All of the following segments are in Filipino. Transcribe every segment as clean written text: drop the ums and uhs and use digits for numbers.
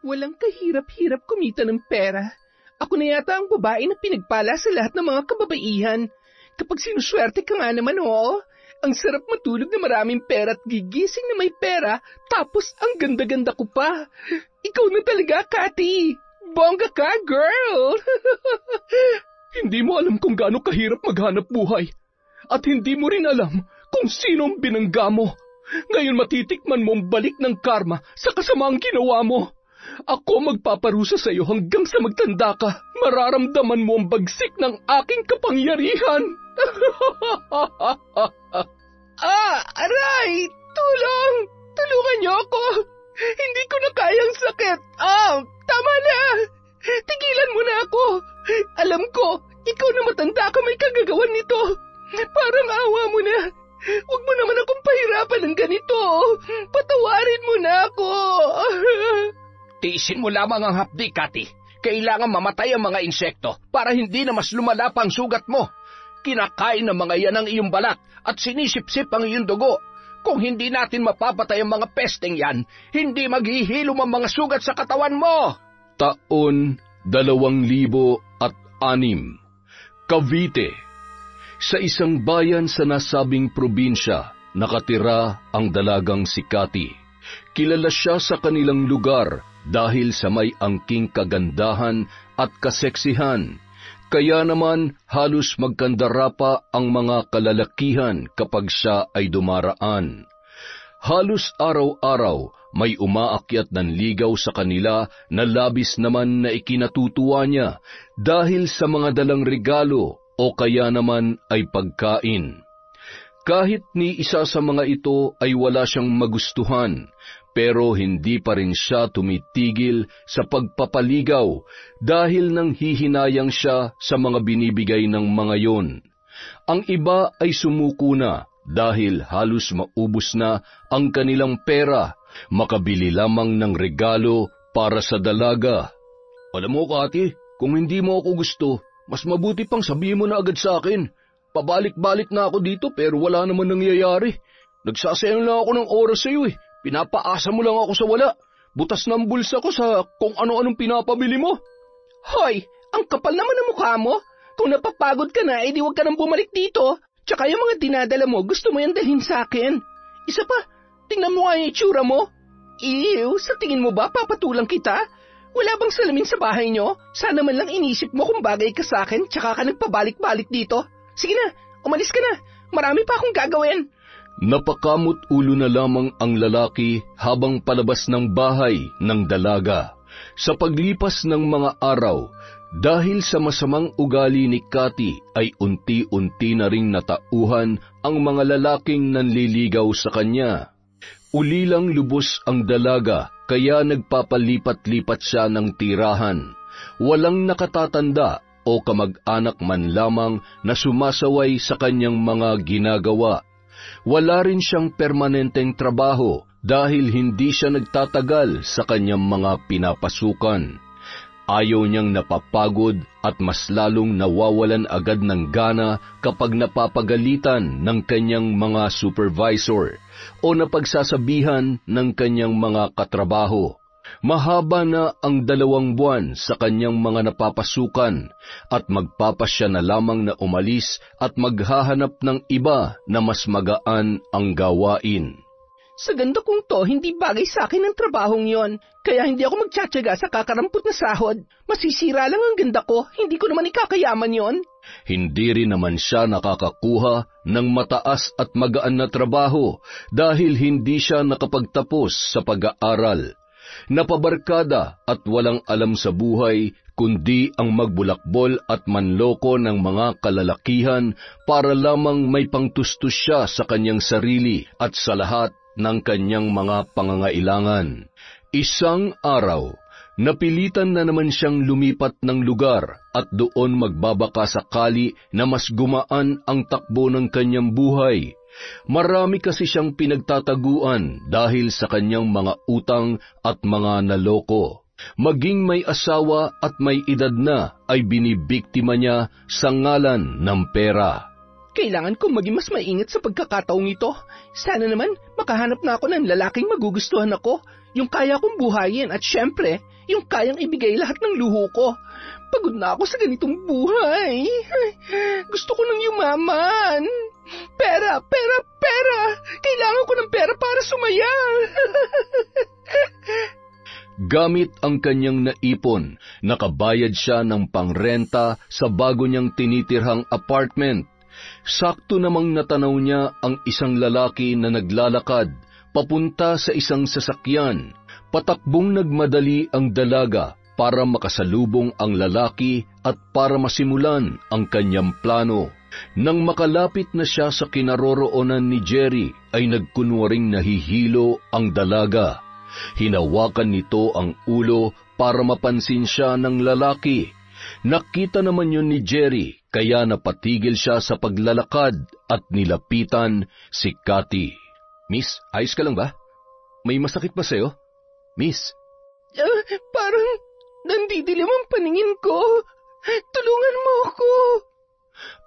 Walang kahirap-hirap kumita ng pera. Ako na yata ang babae na pinagpala sa lahat ng mga kababaihan. Kapag sinuswerte ka nga naman, oo. Ang sarap matulog na maraming pera at gigising na may pera, tapos ang ganda-ganda ko pa. Ikaw na talaga, Cathy. Bongga ka, girl! Hindi mo alam kung gaano kahirap maghanap buhay. At hindi mo rin alam kung sino ang binangga mo. Ngayon matitikman mo ang balik ng karma sa kasamaang ginawa mo. Ako magpaparusa sa iyo hanggang sa magtanda ka. Mararamdaman mo ang bagsik ng aking kapangyarihan. Aray! Tulong! Tulungan niyo ako! Hindi ko na kayang sakit. Tama na! Tigilan mo na ako! Alam ko, ikaw na matanda ka may kagagawan nito. Parang awa mo na. Huwag mo naman akong pahirapan ng ganito. Patawarin mo na ako. Tiisin mo lamang ang hapdi, Cathy. Kailangan mamatay ang mga insekto para hindi na mas lumala pa ang sugat mo. Kinakain ng mga yan ang iyong balat at sinisip-sip ang iyong dugo. Kung hindi natin mapapatay ang mga pesteng yan, hindi maghihilom ang mga sugat sa katawan mo. Taon 2006, Cavite. Sa isang bayan sa nasabing probinsya, nakatira ang dalagang si Cathy. Kilala siya sa kanilang lugar dahil sa may angking kagandahan at kaseksihan. Kaya naman halos magkandara pa ang mga kalalakihan kapag siya ay dumaraan. Halos araw-araw may umaakyat ng ligaw sa kanila na labis naman na ikinatutuwa niya dahil sa mga dalang regalo o kaya naman ay pagkain. Kahit ni isa sa mga ito ay wala siyang magustuhan, pero hindi pa rin siya tumitigil sa pagpapaligaw dahil nang hihinayang siya sa mga binibigay ng mga yon. Ang iba ay sumuko na dahil halos maubos na ang kanilang pera, makabili lamang ng regalo para sa dalaga. Alam mo, Cathy, kung hindi mo ako gusto, mas mabuti pang sabihin mo na agad sa akin. Pabalik-balik na ako dito pero wala naman nangyayari. Nagsasayang lang ako ng oras sa iyo eh. Pinapaasa mo lang ako sa wala. Butas ng bulsa ko sa kung ano-anong pinapabili mo. Hoy, ang kapal naman ng mukha mo. Kung napapagod ka na, edi huwag ka nang bumalik dito. Tsaka yung mga dinadala mo, gusto mo yan dalhin sa akin. Isa pa, tingnan mo nga yung itsura mo. Ew, sa tingin mo ba papatulang kita? Wala bang salamin sa bahay nyo? Sana man lang inisip mo kung bagay ka sa akin, tsaka ka nagpabalik-balik dito. Sige na, umalis ka na. Marami pa akong gagawin. Napakamot ulo na lamang ang lalaki habang palabas ng bahay ng dalaga. Sa paglipas ng mga araw, dahil sa masamang ugali ni Cathy ay unti-unti na ring natauhan ang mga lalaking nanliligaw sa kanya. Ulilang lubos ang dalaga kaya nagpapalipat-lipat siya ng tirahan. Walang nakatatanda o kamag-anak man lamang na sumasaway sa kanyang mga ginagawa. Wala rin siyang permanenteng trabaho dahil hindi siya nagtatagal sa kanyang mga pinapasukan. Ayaw niyang napapagod at mas lalong nawawalan agad ng gana kapag napapagalitan ng kanyang mga supervisor o napagsasabihan ng kanyang mga katrabaho. Mahaba na ang 2 buwan sa kanyang mga napapasukan at magpapasya na lamang na umalis at maghahanap ng iba na mas magaan ang gawain. Sa ganda kong to, hindi bagay sa akin ang trabahong yon. Kaya hindi ako magtsatsaga sa kakarampot na sahod. Masisira lang ang ganda ko, hindi ko naman ikakayaman yon. Hindi rin naman siya nakakakuha ng mataas at magaan na trabaho dahil hindi siya nakapagtapos sa pag-aaral. Napabarkada at walang alam sa buhay kundi ang magbulakbol at manloko ng mga kalalakihan para lamang may pangtustos siya sa kanyang sarili at sa lahat ng kanyang mga pangangailangan. Isang araw, napilitan na naman siyang lumipat ng lugar at doon magbabaka sakali na mas gumaan ang takbo ng kanyang buhay. Marami kasi siyang pinagtataguan dahil sa kanyang mga utang at mga naloko. Maging may asawa at may edad na ay binibiktima niya sa ngalan ng pera. Kailangan kong maging mas maingat sa pagkakataong ito. Sana naman makahanap na ako ng lalaking magugustuhan ako, yung kaya kong buhayin at syempre, yung kayang ibigay lahat ng luho ko. Pagod na ako sa ganitong buhay. Gusto ko nang yumaman. Pera! Kailangan ko ng pera para sumaya. Gamit ang kanyang naipon, nakabayad siya ng pangrenta sa bago niyang tinitirhang apartment. Sakto namang natanaw niya ang isang lalaki na naglalakad, papunta sa isang sasakyan. Patakbong nagmadali ang dalaga para makasalubong ang lalaki at para masimulan ang kanyang plano. Nang makalapit na siya sa kinaroroonan ni Jerry, ay nagkunwaring nahihilo ang dalaga. Hinawakan nito ang ulo para mapansin siya ng lalaki. Nakita naman yun ni Jerry, kaya napatigil siya sa paglalakad at nilapitan si Cathy. "Miss, ayos ka lang ba? May masakit ba sa'yo? Miss?" Parang nandidilim ang paningin ko. Tulungan mo ako.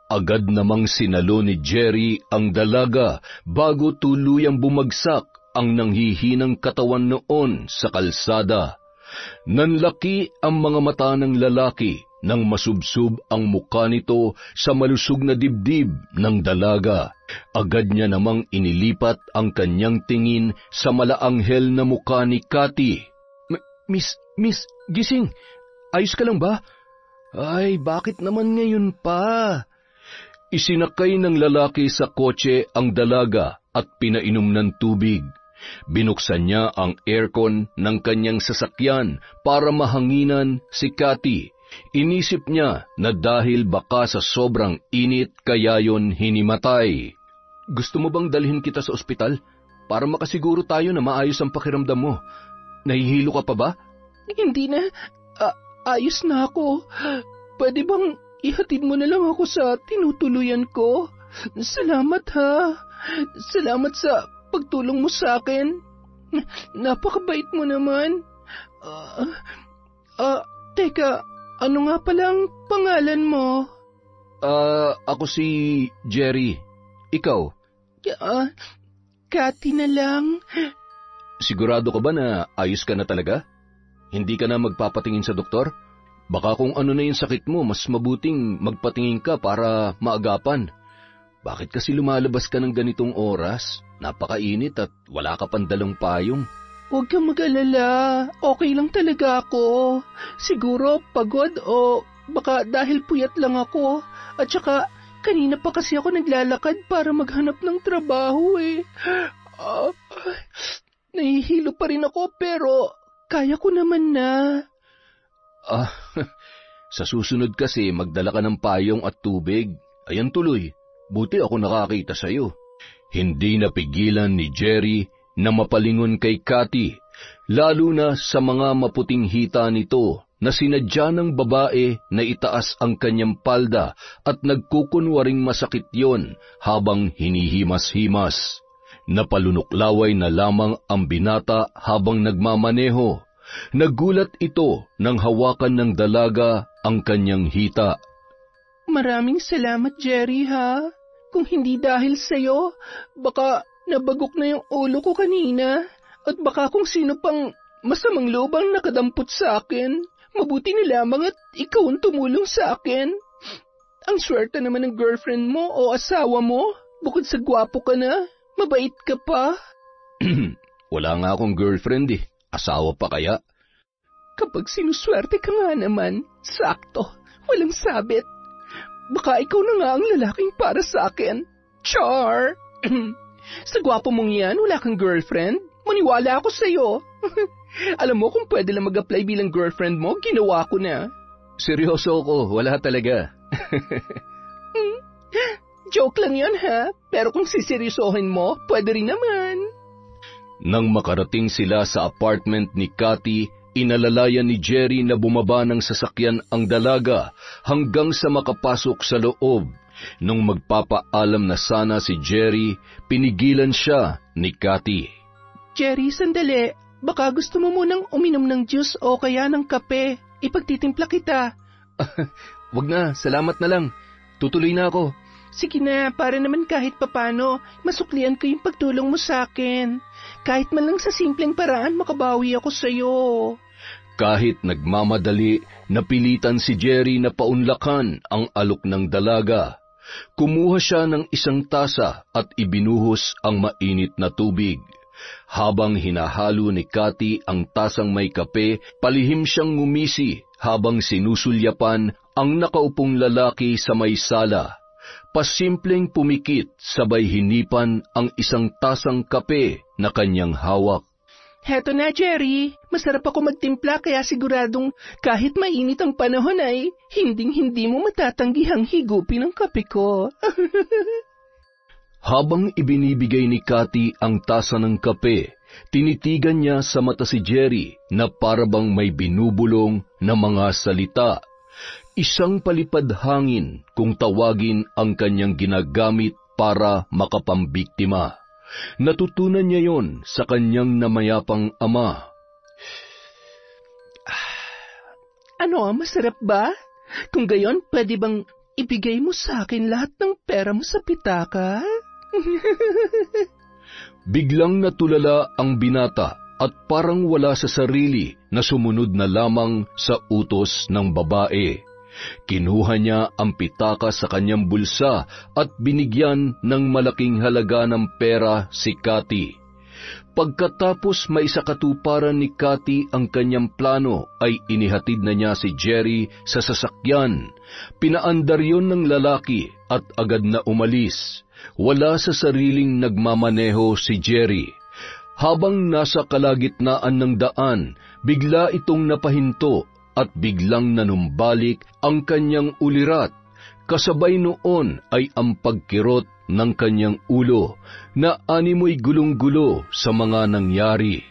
Agad namang sinalo ni Jerry ang dalaga bago tuluyang bumagsak ang nanghihinang katawan noon sa kalsada. Nanlaki ang mga mata ng lalaki nang masubsob ang mukha nito sa malusog na dibdib ng dalaga. Agad niya namang inilipat ang kanyang tingin sa malaanghel na mukha ni Cathy. Miss, gising! Ayos ka lang ba? Ay, bakit naman ngayon pa?" Isinakay ng lalaki sa kotse ang dalaga at pinainom ng tubig. Binuksan niya ang aircon ng kanyang sasakyan para mahanginan si Cathy. Inisip niya na dahil baka sa sobrang init kaya yon hinimatay. "Gusto mo bang dalhin kita sa ospital para makasiguro tayo na maayos ang pakiramdam mo? Nahihilo ka pa ba?" Hindi na. Ayos na ako. Pwede bang ihatid mo na lang ako sa tinutuluyan ko? Salamat ha. Salamat sa pagtulong mo sa akin. Napakabait mo naman. Teka, ano nga palang pangalan mo? Ako si Jerry. Ikaw? Cathy na lang. Sigurado ka ba na ayos ka na talaga? Hindi ka na magpapatingin sa doktor? Baka kung ano na yung sakit mo, mas mabuting magpatingin ka para maagapan. Bakit kasi lumalabas ka ng ganitong oras? Napakainit at wala ka pang dalang payong. Huwag kang mag-alala. Okay lang talaga ako. Siguro pagod o baka dahil puyat lang ako. At saka kanina pa kasi ako naglalakad para maghanap ng trabaho eh. Nahihilo pa rin ako pero kaya ko naman na. Sa susunod kasi magdala ka ng payong at tubig. Ayan tuloy, buti ako nakakita sa'yo. Hindi napigilan ni Jerry na mapalingon kay Cathy, lalo na sa mga maputing hita nito na sinadya ng babae na itaas ang kanyang palda at nagkukunwaring masakit yon habang hinihimas-himas. Napalunuklaway na lamang ang binata habang nagmamaneho. Nagulat ito nang hawakan ng dalaga ang kanyang hita. Maraming salamat, Jerry, ha? Kung hindi dahil sa'yo, baka nabagok na yung ulo ko kanina. At baka kung sino pang masamang loob ang nakadampot sa akin. Mabuti na lamang at ikaw ang tumulong sa akin. Ang swerte naman ng girlfriend mo o asawa mo. Bukod sa gwapo ka na, mabait ka pa. Wala nga akong girlfriend eh. Asawa pa kaya? Kapag sinuswerte ka nga naman, sakto, walang sabit. Baka ikaw na nga ang lalaking para sa akin. Char! Sa gwapo mong yan, wala kang girlfriend? Maniwala ako sa'yo. Alam mo, kung pwede lang mag-apply bilang girlfriend mo, ginawa ko na. Seryoso ako, wala talaga. Joke lang yun ha, pero kung siseryosohin mo, pwede rin naman. Nang makarating sila sa apartment ni Cathy, inalalayan ni Jerry na bumaba ng sasakyan ang dalaga hanggang sa makapasok sa loob. Nung magpapaalam na sana si Jerry, pinigilan siya ni Cathy. Jerry, sandali. Baka gusto mo munang uminom ng juice o kaya ng kape. Ipagtitimpla kita. Wag na, salamat na lang. Tutuloy na ako. Sige na, para naman kahit papano, masuklian ko yung pagtulong mo sa akin. Kahit man lang sa simpleng paraan, makabawi ako sa'yo. Kahit nagmamadali, napilitan si Jerry na paunlakan ang alok ng dalaga. Kumuha siya ng isang tasa at ibinuhos ang mainit na tubig. Habang hinahalo ni Cathy ang tasang may kape, palihim siyang ngumisi habang sinusulyapan ang nakaupong lalaki sa may sala. Pasimpleng pumikit sabay hinipan ang isang tasang kape na kanyang hawak. Heto na, Jerry. Masarap ako magtimpla kaya siguradong kahit mainit ang panahon ay hinding-hindi mo matatanggihang higupin ang kape ko. Habang ibinibigay ni Cathy ang tasa ng kape, tinitigan niya sa mata si Jerry na parabang may binubulong na mga salita. Isang palipad hangin kung tawagin ang kanyang ginagamit para makapambiktima. Natutunan niya yon sa kanyang namayapang ama. Ano, masarap ba? Kung gayon, pwede bang ibigay mo sa akin lahat ng pera mo sa pitaka? Biglang natulala ang binata at parang wala sa sarili na sumunod na lamang sa utos ng babae. Kinuha niya ang pitaka sa kanyang bulsa at binigyan ng malaking halaga ng pera si Cathy. Pagkatapos maisakatuparan ni Cathy ang kanyang plano ay inihatid na niya si Jerry sa sasakyan. Pinaandar yon ng lalaki at agad na umalis. Wala sa sariling nagmamaneho si Jerry. Habang nasa kalagitnaan ng daan, bigla itong napahinto at biglang nanumbalik ang kanyang ulirat. Kasabay noon ay ang pagkirot ng kanyang ulo na animoy gulong-gulo sa mga nangyari.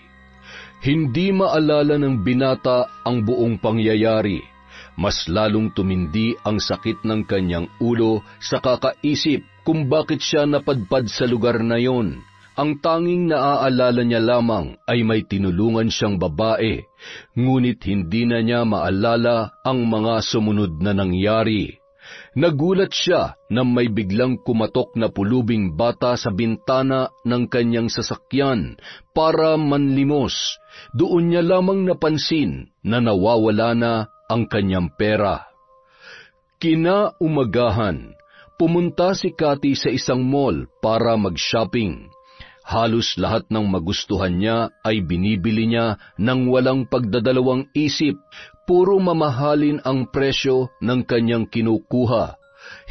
Hindi maalala ng binata ang buong pangyayari. Mas lalong tumindi ang sakit ng kanyang ulo sa kakaisip kung bakit siya napadpad sa lugar na yon. Ang tanging naaalala niya lamang ay may tinulungan siyang babae, ngunit hindi na niya maalala ang mga sumunod na nangyari. Nagulat siya na may biglang kumatok na pulubing bata sa bintana ng kanyang sasakyan para manlimos. Doon niya lamang napansin na nawawala na ang kanyang pera. Kinaumagahan, pumunta si Cathy sa isang mall para mag-shopping. Halos lahat ng magustuhan niya ay binibili niya ng walang pagdadalawang isip. Puro mamahalin ang presyo ng kanyang kinukuha.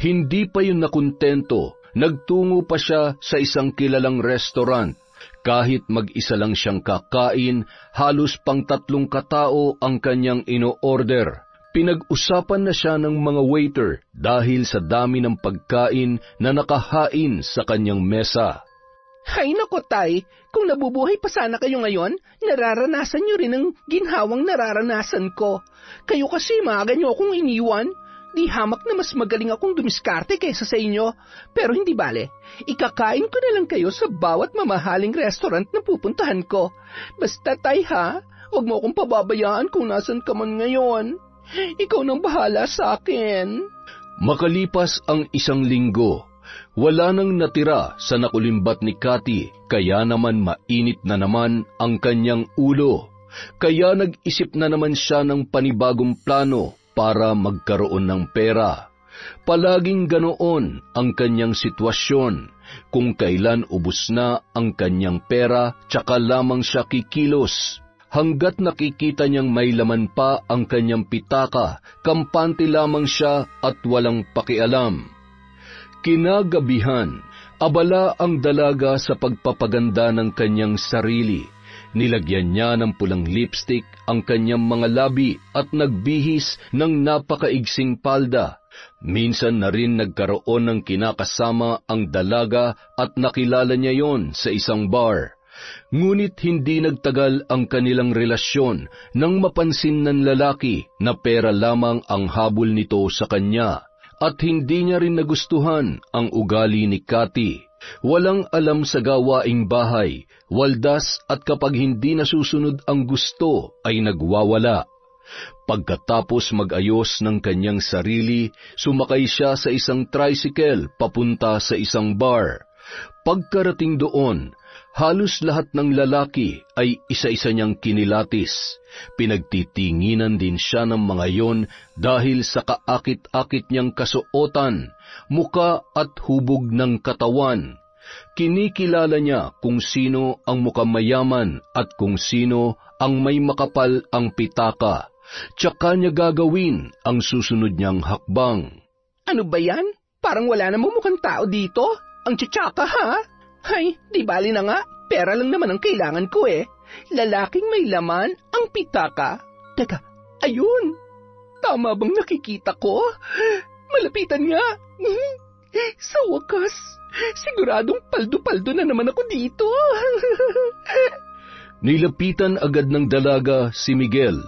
Hindi pa yun nakontento, nagtungo pa siya sa isang kilalang restaurant. Kahit mag-isa lang siyang kakain, halos pang 3 katao ang kanyang ino-order. Pinag-usapan na siya ng mga waiter dahil sa dami ng pagkain na nakahain sa kanyang mesa. Hay nako, Tay, kung nabubuhay pa sana kayo ngayon, nararanasan niyo rin ang ginhawang nararanasan ko. Kayo kasi maaga niyo akong iniwan. Di hamak na mas magaling akong dumiskarte kaysa sa inyo. Pero hindi bale, ikakain ko na lang kayo sa bawat mamahaling restaurant na pupuntahan ko. Basta, Tay, ha? Huwag mo akong pababayaan kung nasan ka man ngayon. Ikaw nang bahala sa akin. Makalipas ang 1 linggo, wala nang natira sa nakulimbat ni Cathy, kaya naman mainit na naman ang kanyang ulo. Kaya nag-isip na naman siya ng panibagong plano para magkaroon ng pera. Palaging ganoon ang kanyang sitwasyon. Kung kailan ubos na ang kanyang pera, tsaka lamang siya kikilos. Hanggat nakikita niyang may laman pa ang kanyang pitaka, kampante lamang siya at walang pakialam. Kinagabihan, abala ang dalaga sa pagpapaganda ng kanyang sarili. Nilagyan niya ng pulang lipstick ang kanyang mga labi at nagbihis ng napakaigsing palda. Minsan na rin nagkaroon ng kinakasama ang dalaga at nakilala niya yon sa isang bar. Ngunit hindi nagtagal ang kanilang relasyon nang mapansin ng lalaki na pera lamang ang habol nito sa kanya. At hindi niya rin nagustuhan ang ugali ni Cathy. Walang alam sa gawaing bahay, waldas at kapag hindi nasusunod ang gusto ay nagwawala. Pagkatapos mag-ayos ng kanyang sarili, sumakay siya sa isang tricycle papunta sa isang bar. Pagkarating doon, halos lahat ng lalaki ay isa-isa niyang kinilatis. Pinagtitinginan din siya ng mga yon dahil sa kaakit-akit niyang kasuotan, muka at hubog ng katawan. Kinikilala niya kung sino ang mukhang mayaman at kung sino ang may makapal ang pitaka. Tsaka niya gagawin ang susunod niyang hakbang. Ano ba yan? Parang wala namang mukhang tao dito. Ang tsatsaka, ha? Ay, di bali na nga. Pera lang naman ang kailangan ko eh. Lalaking may laman ang pitaka. Teka, ayun. Tama bang nakikita ko? Malapitan nga. Sa wakas, siguradong paldo-paldo na naman ako dito. Nilapitan agad ng dalaga si Miguel.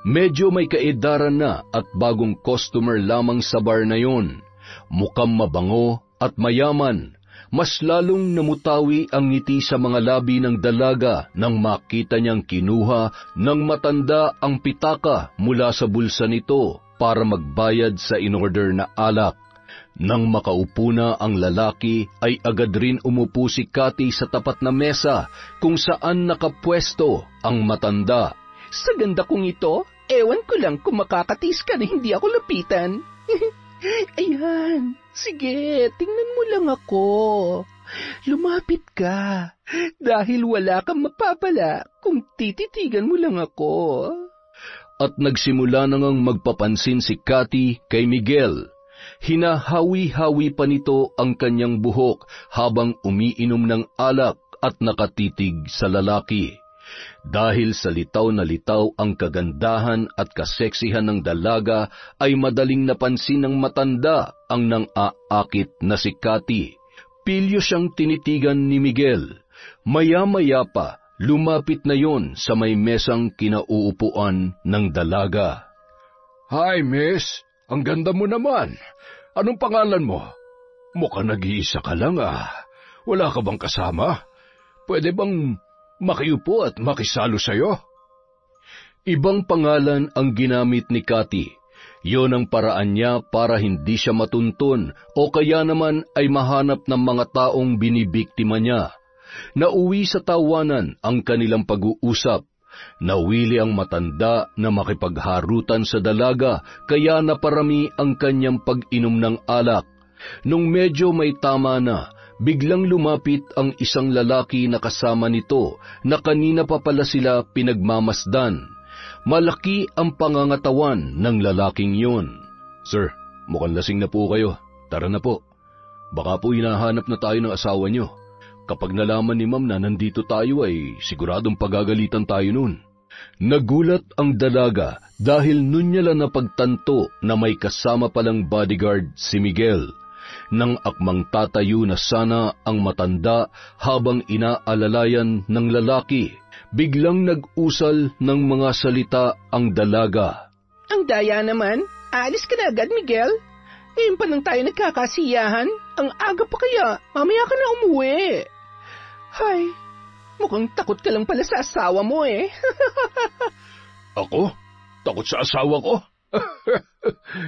Medyo may kaedaran na at bagong customer lamang sa bar na yon. Mukhang mabango at mayaman. Mas lalong namutawi ang ngiti sa mga labi ng dalaga nang makita niyang kinuha ng matanda ang pitaka mula sa bulsa nito para magbayad sa inorder na alak. Nang makaupo na ang lalaki, ay agad rin umupo si Cathy sa tapat na mesa kung saan nakapwesto ang matanda. Sa ganda kong ito, ewan ko lang kung makakatis ka na hindi ako lapitan. Ayan, sige, tingnan mo lang ako. Lumapit ka, dahil wala kang mapapala kung tititigan mo lang ako. At nagsimula na ngang magpapansin si Cathy kay Miguel. Hinahawi-hawi pa nito ang kanyang buhok habang umiinom ng alak at nakatitig sa lalaki. Dahil sa litaw na litaw ang kagandahan at kaseksihan ng dalaga, ay madaling napansin ng matanda ang nang-aakit na si Cathy. Pilyo siyang tinitigan ni Miguel. Maya-maya pa, lumapit na yon sa may mesang kinauupuan ng dalaga. Hi, miss. Ang ganda mo naman. Anong pangalan mo? Mukhang nag-iisa ka lang Wala ka bang kasama? Pwede bang makiupo at makisalo sa'yo? Ibang pangalan ang ginamit ni Cathy. Yon ang paraan niya para hindi siya matuntun o kaya naman ay mahanap ng mga taong binibiktima niya. Nauwi sa tawanan ang kanilang pag-uusap. Nawili ang matanda na makipagharutan sa dalaga kaya naparami ang kanyang pag-inom ng alak. Nung medyo may tama na, biglang lumapit ang isang lalaki na kasama nito na kanina pa pala sila pinagmamasdan. Malaki ang pangangatawan ng lalaking yun. Sir, mukhang lasing na po kayo. Tara na po. Baka po hinahanap na tayo ng asawa nyo. Kapag nalaman ni ma'am na nandito tayo ay siguradong pagagalitan tayo nun. Nagulat ang dalaga dahil nun niya lang napagtanto na may kasama palang bodyguard si Miguel. Nang akmang tatayo na sana ang matanda habang inaalalayan ng lalaki, biglang nag-usal ng mga salita ang dalaga. Ang daya naman, aalis ka na agad, Miguel. Ngayon pa lang tayo nagkakasiyahan. Ang aga pa kaya, mamaya ka na umuwi. Hay, mukhang takot ka lang pala sa asawa mo eh. Ako? Takot sa asawa ko?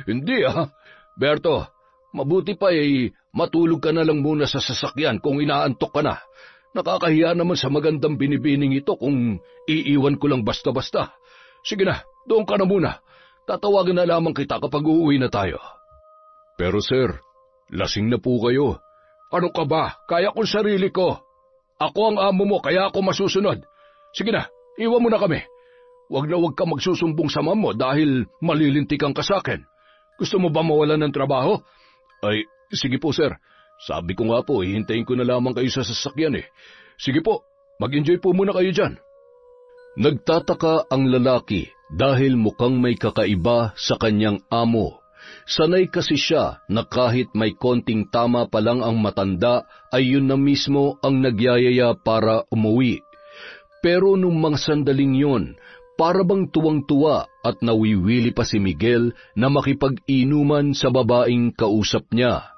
Hindi Berto, mabuti pa matulog ka na lang muna sa sasakyan kung inaantok ka na. Nakakahiya naman sa magandang binibining ito kung iiwan ko lang basta-basta. Sige na, doon ka na muna. Tatawagan na lamang kita kapag uuwi na tayo. Pero sir, lasing na po kayo. Ano ka ba? Kaya kong sarili ko. Ako ang amo mo, kaya ako masusunod. Sige na, iwan mo na kami. Huwag na huwag ka magsusumbong sa mama mo dahil malilintikan ka sa akin. Gusto mo ba mawalan ng trabaho? Ay, sige po sir. Sabi ko nga po, hihintayin ko na lamang kayo sa sasakyan Sige po, mag-enjoy po muna kayo dyan. Nagtataka ang lalaki dahil mukhang may kakaiba sa kanyang amo. Sanay kasi siya na kahit may konting tama pa lang ang matanda ay yun na mismo ang nagyayaya para umuwi. Pero nung mga sandaling yun, para bang tuwang-tuwa at nawiwili pa si Miguel na makipag-inuman sa babaeng kausap niya.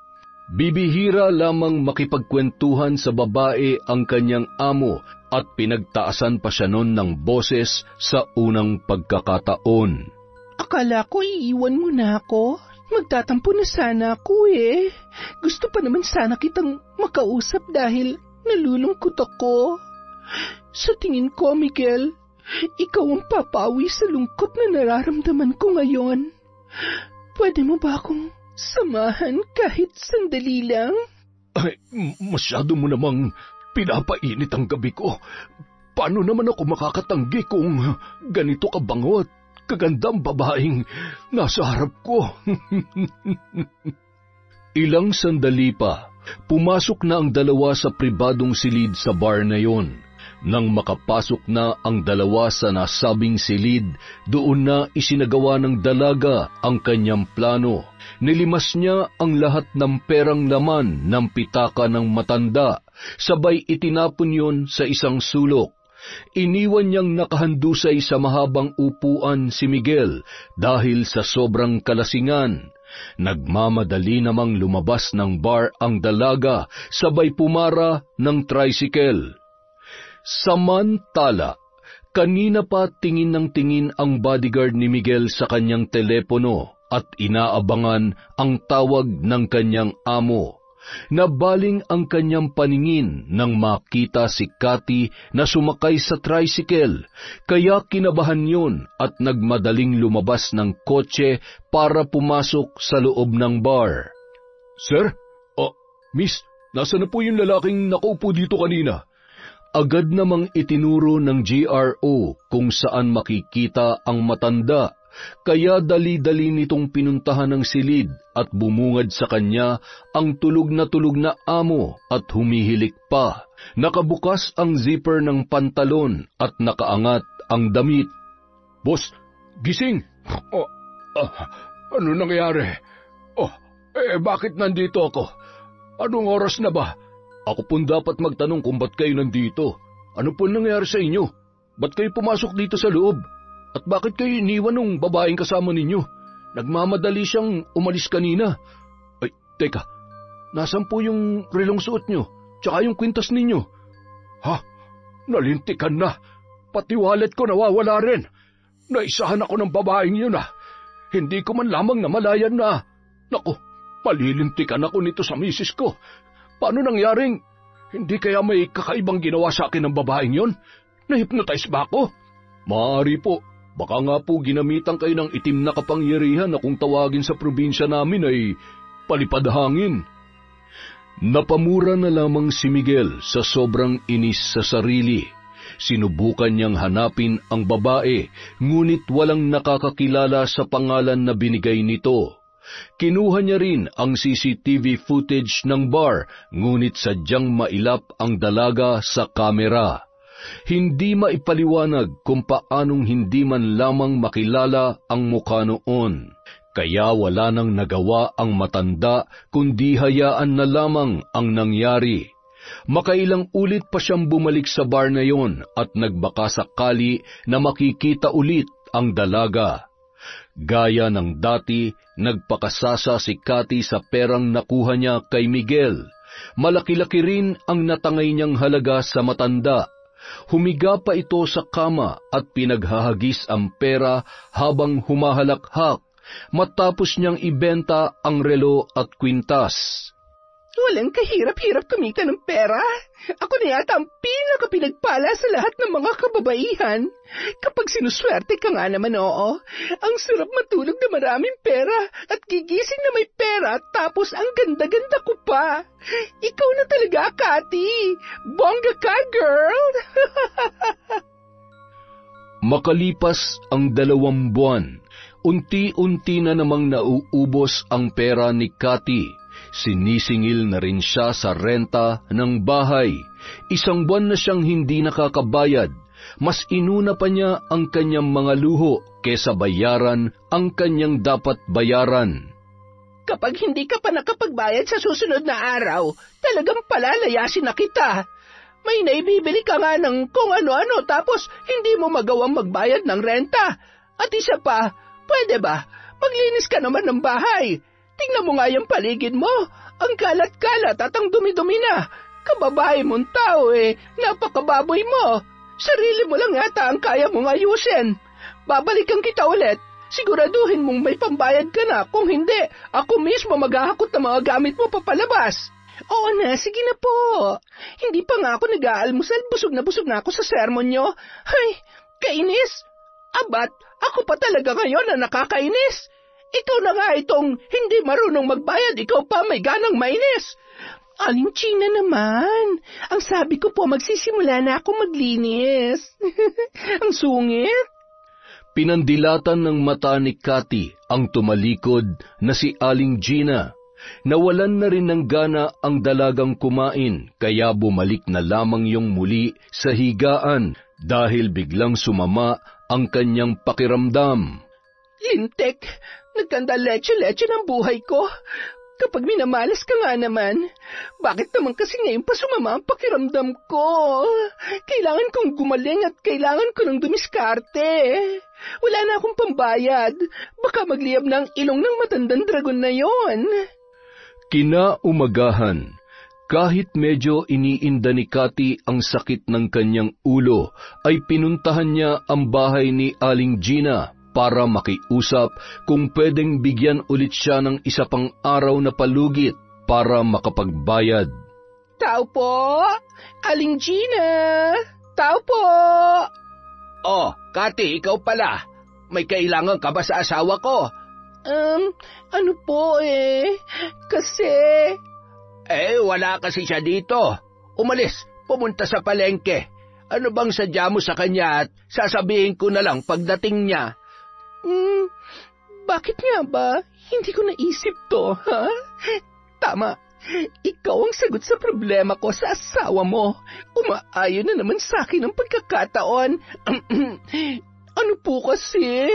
Bibihira lamang makipagkwentuhan sa babae ang kanyang amo at pinagtaasan pa siya nun ng boses sa unang pagkakataon. Akala ko iiwan mo na ako. Magtatampo na sana ako eh. Gusto pa naman sana kitang makausap dahil nalulungkot ako. Sa tingin ko, Miguel, ikaw ang papawi sa lungkot na nararamdaman ko ngayon. Pwede mo ba akong samahan kahit sandali lang? Ay, masyado mo namang pinapainit ang gabi ko. Paano naman ako makakatanggi kung ganito kabango at kagandang babaeng nasa harap ko? Ilang sandali pa, pumasok na ang dalawa sa pribadong silid sa bar na yon. Nang makapasok na ang dalawa sa nasabing silid, doon na isinagawa ng dalaga ang kanyang plano. Nilimas niya ang lahat ng perang laman ng pitaka ng matanda, sabay itinapon yon sa isang sulok. Iniwan niyang nakahandusay sa mahabang upuan si Miguel dahil sa sobrang kalasingan. Nagmamadali namang lumabas ng bar ang dalaga, sabay pumara ng tricycle. Samantala, kanina pa tingin ng tingin ang bodyguard ni Miguel sa kanyang telepono at inaabangan ang tawag ng kanyang amo. Nabaling ang kanyang paningin nang makita si Cathy na sumakay sa tricycle, kaya kinabahan yun at nagmadaling lumabas ng kotse para pumasok sa loob ng bar. Sir? Miss, nasa na po yung lalaking nakaupo dito kanina? Agad namang itinuro ng GRO kung saan makikita ang matanda, kaya dali-dali nitong pinuntahan ng silid at bumungad sa kanya ang tulog na amo at humihilik pa. Nakabukas ang zipper ng pantalon at nakaangat ang damit. Boss, gising! Ano nangyari? Bakit nandito ako? Anong oras na ba? Ako pong dapat magtanong kung ba't kayo nandito. Ano po nangyari sa inyo? Ba't kayo pumasok dito sa loob? At bakit kayo iniwan ng babaeng kasama ninyo? Nagmamadali siyang umalis kanina. Ay, teka, nasan po yung relong suot nyo? Tsaka yung kwintas ninyo? Ha? Nalintikan na. Pati wallet ko nawawala rin. Naisahan ako ng babaeng yun ah. Hindi ko man lamang namalayan na. Naku, malilintikan ako nito sa misis ko. Paano nangyaring? Hindi kaya may kakaibang ginawa sa akin ng babaeng yon? Na-hypnotize ba ako? Maaari po. Baka nga po ginamitan kayo ng itim na kapangyarihan na kung tawagin sa probinsya namin ay palipad hangin. Napamura na lamang si Miguel sa sobrang inis sa sarili. Sinubukan niyang hanapin ang babae, ngunit walang nakakakilala sa pangalan na binigay nito. Kinuha niya rin ang CCTV footage ng bar, ngunit sadyang mailap ang dalaga sa kamera. Hindi maipaliwanag kung paanong hindi man lamang makilala ang mukha noon. Kaya wala nang nagawa ang matanda kundi hayaan na lamang ang nangyari. Makailang ulit pa siyang bumalik sa bar na yon at nagbaka sakali na makikita ulit ang dalaga. Gaya ng dati, nagpakasasa si Cathy sa perang nakuha niya kay Miguel. Malaki-laki rin ang natangay niyang halaga sa matanda. Humiga pa ito sa kama at pinaghahagis ang pera habang humahalakhak, matapos niyang ibenta ang relo at kwintas. Walang kahirap-hirap kumita ng pera. Ako na yata ang pinakapinagpala sa lahat ng mga kababaihan. Kapag sinuswerte ka nga naman, oo. Ang sarap matulog na maraming pera at gigising na may pera tapos ang ganda-ganda ko pa. Ikaw na talaga, Cathy. Bongga ka, girl! Makalipas ang 2 buwan, unti-unti na namang nauubos ang pera ni Cathy. Sinisingil na rin siya sa renta ng bahay. 1 buwan na siyang hindi nakakabayad. Mas inuna pa niya ang kanyang mga luho kesa bayaran ang kanyang dapat bayaran. Kapag hindi ka pa nakapagbayad sa susunod na araw, talagang palalayasin na kita. May naibibili ka nga ng kung ano-ano tapos hindi mo magawang magbayad ng renta. At isa pa, pwede ba? Maglinis ka naman ng bahay. Tingnan mo nga yung paligid mo. Ang kalat-kalat at ang dumi-dumi na. Kababae mong tao napakababoy mo. Sarili mo lang yata ang kaya mong ayusin. Babalikan kita ulit. Siguraduhin mong may pambayad ka na. Kung hindi, ako mismo maghahakot ng mga gamit mo papalabas. Oo na, sige na po. Hindi pa nga ako nag-aalmusal. Busog na ako sa sermon nyo. Ay, kainis. Abat, ako pa talaga ngayon na nakakainis. Ikaw na nga itong hindi marunong magbayad. Ikaw pa may ganang mainis. Aling Gina naman. Ang sabi ko po, magsisimula na ako maglinis. Ang sungit. Pinandilatan ng mata ni Cathy ang tumalikod na si Aling Gina. Nawalan na rin ng gana ang dalagang kumain, kaya bumalik na lamang yung muli sa higaan dahil biglang sumama ang kanyang pakiramdam. Lintek, nagkanda leche-leche ng buhay ko. Kapag minamalas ka nga naman, bakit naman kasi ngayon pa sumama ang pakiramdam ko? Kailangan kong gumaling at kailangan ko ng dumiskarte. Wala na akong pambayad. Baka magliyab ng ilong ng matandang dragon na yon. Kinaumagahan, kahit medyo iniinda ni Cathy ang sakit ng kanyang ulo, ay pinuntahan niya ang bahay ni Aling Gina para makiusap kung pwedeng bigyan ulit siya ng isa pang araw na palugit para makapagbayad. Tao po! Aling Gina! Tao po! Oh, Cathy, ikaw pala. May kailangan ka ba sa asawa ko? Ano po kasi... Wala kasi siya dito. Umalis, pumunta sa palengke. Ano bang sadya mo sa kanya at sasabihin ko na lang pagdating niya? Bakit nga ba? Hindi ko naisip to, ha? Tama. Ikaw ang sagot sa problema ko sa asawa mo. Umaayon na naman sa akin ang pagkakataon. Ano po kasi?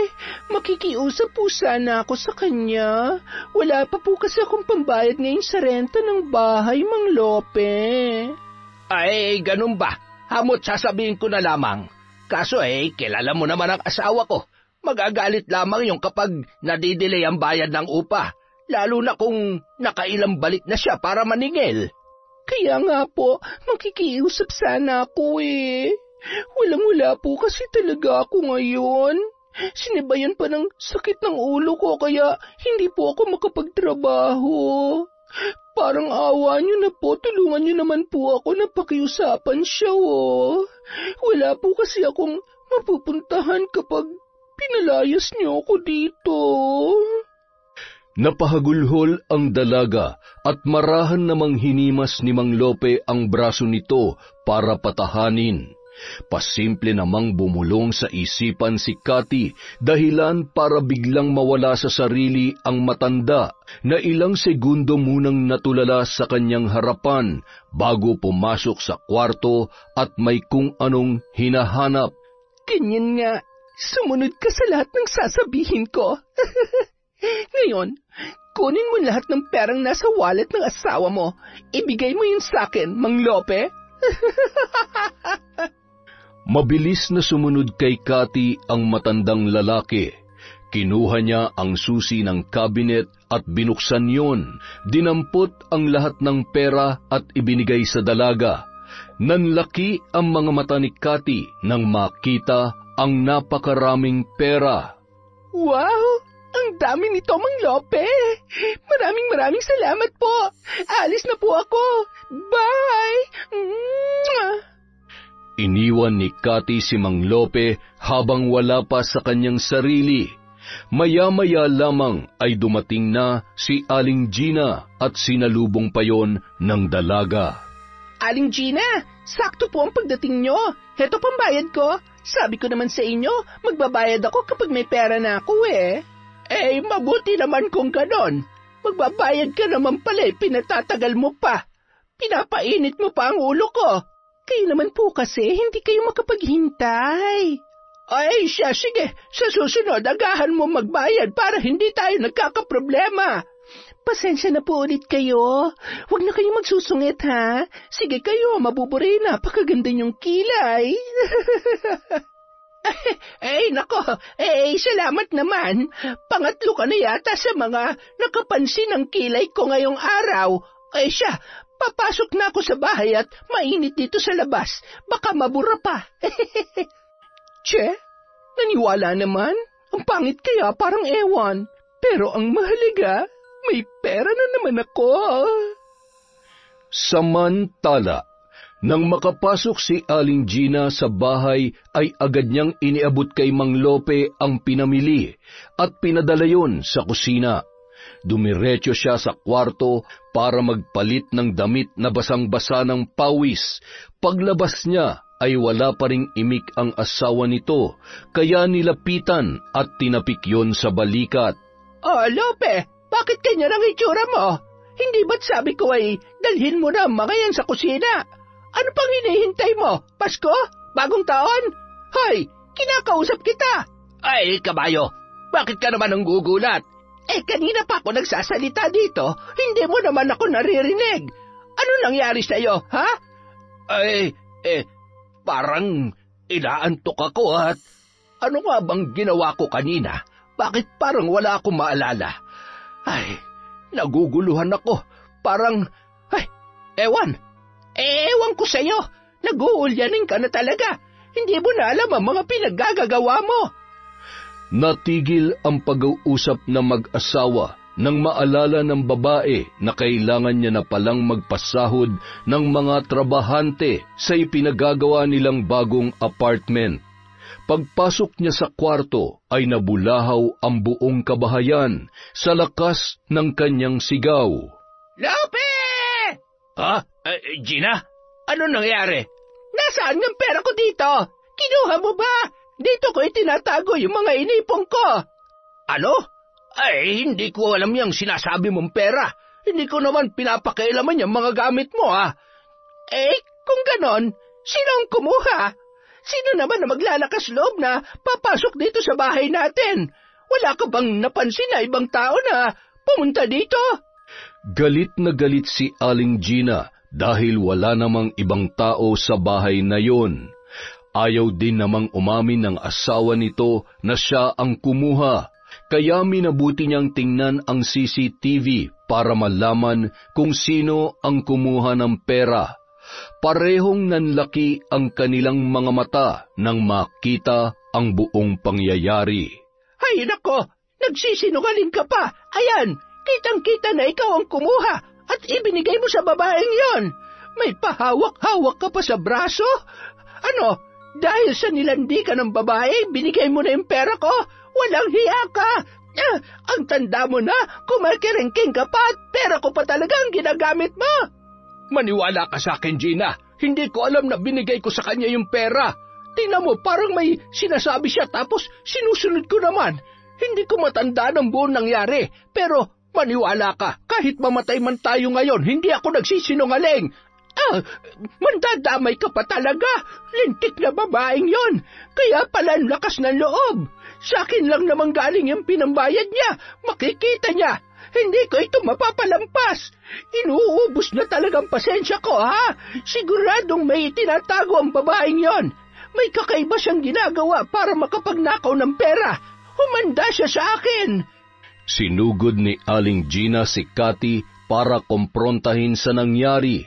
Makikiusap po sana ako sa kanya. Wala pa po kasi akong pambayad ngayon sa renta ng bahay, Mang Lope. Ay, ganun ba? Hamot sasabihin ko na lamang. Kaso kilala mo naman ang asawa ko. Magagalit lamang yung kapag nadidelay ang bayad ng upa, lalo na kung nakailang balik na siya para maningil. Kaya nga po, makikiusap sana ako Walang-wala po kasi talaga ako ngayon. Sinibayan pa ng sakit ng ulo ko kaya hindi po ako makapagtrabaho. Parang awa niyo na po, tulungan niyo naman po ako na pakiusapan siya Wala po kasi akong mapupuntahan kapag pinalayas niyo ako dito. Napahagulhol ang dalaga at marahan namang hinimas ni Mang Lope ang braso nito para patahanin. Pasimple namang bumulong sa isipan si Cathy dahilan para biglang mawala sa sarili ang matanda na ilang segundo munang natulala sa kanyang harapan bago pumasok sa kwarto at may kung anong hinahanap. Ganyan nga, sumunod ka sa lahat ng sasabihin ko. Ngayon, kunin mo lahat ng perang nasa wallet ng asawa mo. Ibigay mo yun sa akin, Mang Lope. Mabilis na sumunod kay Cathy ang matandang lalaki. Kinuha niya ang susi ng kabinet at binuksan yon. Dinampot ang lahat ng pera at ibinigay sa dalaga. Nanlaki ang mga mata ni Cathy nang makita ang napakaraming pera. Wow! Ang dami nito, Mang Lope! Maraming salamat po! Alis na po ako! Bye! Iniwan ni Cathy si Mang Lope habang wala pa sa kanyang sarili. Maya-maya lamang ay dumating na si Aling Gina at sinalubong pa yon ng dalaga. Aling Gina, sakto po ang pagdating nyo. Heto pambayad ko. Sabi ko naman sa inyo, magbabayad ako kapag may pera na ako mabuti naman kung ganon. Magbabayad ka naman pala pinatatagal mo pa. Pinapainit mo pa ang ulo ko. Kayo naman po kasi, hindi kayo makapaghintay. Ay, sige. Sa susunod, agahan mo magbayad para hindi tayo nagkakaproblema. Pasensya na po ulit kayo. Huwag na kayo magsusungit, ha? Sige kayo, mabuburi, napakaganda niyong kilay. Nako, salamat naman. Pangatlo ka na yata sa mga nakapansin ng kilay ko ngayong araw. papasok na ako sa bahay at mainit dito sa labas. Baka mabura pa. Che, naniwala naman. Ang pangit kaya parang ewan. Pero ang mahalaga, may pera na naman ako. Samantala, nang makapasok si Aling Gina sa bahay ay agad niyang iniabot kay Mang Lope ang pinamili at pinadala yon sa kusina. Dumiretso siya sa kwarto para magpalit ng damit na basang-basa ng pawis. Paglabas niya ay wala pa ring imik ang asawa nito, kaya nilapitan at tinapik yon sa balikat. Oh, Lope, bakit kanya ang itsura mo? Hindi ba't sabi ko ay dalhin mo na ang mga yan sa kusina? Ano pang hinihintay mo? Pasko? Bagong taon? Hoy, kinakausap kita! Ay, kabayo, bakit ka naman ang gugulat? Kanina pa ako nagsasalita dito, hindi mo naman ako naririnig. Ano nangyari sa'yo, ha? Parang inaantok ako at ano nga bang ginawa ko kanina? Bakit parang wala akong maalala? Ay, naguguluhan ako. Parang, Ewan ko sa'yo. Nag-uulyanin ka na talaga. Hindi mo na alam ang mga pinaggagawa mo. Natigil ang pag-uusap na mag-asawa nang maalala ng babae na kailangan niya na palang magpasahod ng mga trabahante sa ipinagagawa nilang bagong apartment. Pagpasok niya sa kwarto ay nabulahaw ang buong kabahayan sa lakas ng kanyang sigaw. Lope! Gina? Ano nangyari? Nasaan ang pera ko dito? Kinuha mo ba? Dito ko itinatago yung mga inipong ko. Ano? Hindi ko alam yung sinasabi mong pera. Hindi ko naman pinapakailaman yung mga gamit mo, ha? Kung ganon, sino ang kumuha? Sino naman na maglalakas loob na papasok dito sa bahay natin? Wala ka bang napansin na ibang tao na pumunta dito? Galit na galit si Aling Gina dahil wala namang ibang tao sa bahay na yon. Ayaw din namang umamin ng asawa nito na siya ang kumuha, kaya minabuti niyang tingnan ang CCTV para malaman kung sino ang kumuha ng pera. Parehong nanlaki ang kanilang mga mata nang makita ang buong pangyayari. Hay nako, nagsisinungaling ka pa. Ayan, kitang-kita na ikaw ang kumuha at ibinigay mo sa babaeng yon. May pahawak-hawak ka pa sa braso? Ano, dahil sa nilandi ka ng babae, binigay mo na yung pera ko? Walang hiya ka! Ang tanda mo na, kumakirengking ka pa at pera ko pa talaga ang ginagamit mo! Maniwala ka sa akin, Gina. Hindi ko alam na binigay ko sa kanya yung pera. Tingnan mo, parang may sinasabi siya tapos sinusunod ko naman. Hindi ko matanda ng buong nangyari, pero maniwala ka, kahit mamatay man tayo ngayon, hindi ako nagsisinungaling. Mandadamay ka pa talaga. Lintik na babaeng yon. Kaya pala ang lakas ng loob. Sa akin lang naman galing yung pinambayad niya. Makikita niya. Hindi ko ito mapapalampas. Inuubos na talagang pasensya ko, ha? Siguradong may itinatago ang babaeng yon. May kakaiba siyang ginagawa para makapagnakaw ng pera. Humanda siya sa akin. Sinugod ni Aling Gina si Cathy para komprontahin sa nangyari.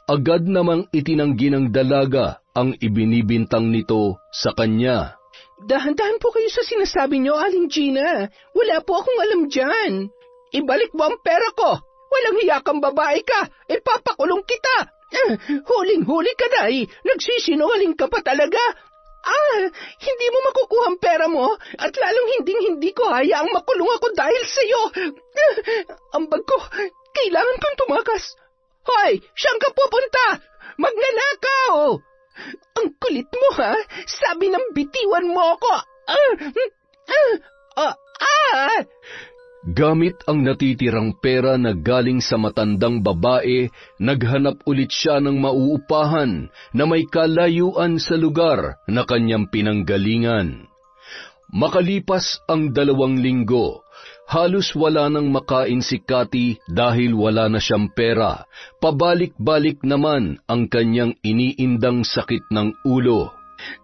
Agad namang itinanggi ng dalaga ang ibinibintang nito sa kanya. Dahan-dahan po kayo sa sinasabi niyo, Aling Gina. Wala po akong alam dyan. Ibalik mo ang pera ko. Walang hiya kang babae ka. Ipapakulong kita. Huling-huli ka na eh. Nagsisinungaling ka pa talaga. Hindi mo makukuha ang pera mo at lalong hindi ko hayaang makulong ako dahil sa'yo. Ang bag ko, kailangan kong tumakas. Hoy, saan ka pupunta? Magnanakaw! Ang kulit mo, ha? Sabi ng bitiwan mo ako. Gamit ang natitirang pera na galing sa matandang babae, naghanap ulit siya ng mauupahan na may kalayuan sa lugar na kanyang pinanggalingan. Makalipas ang 2 linggo, halos wala nang makain si Cathy dahil wala na siyang pera. Pabalik-balik naman ang kanyang iniindang sakit ng ulo.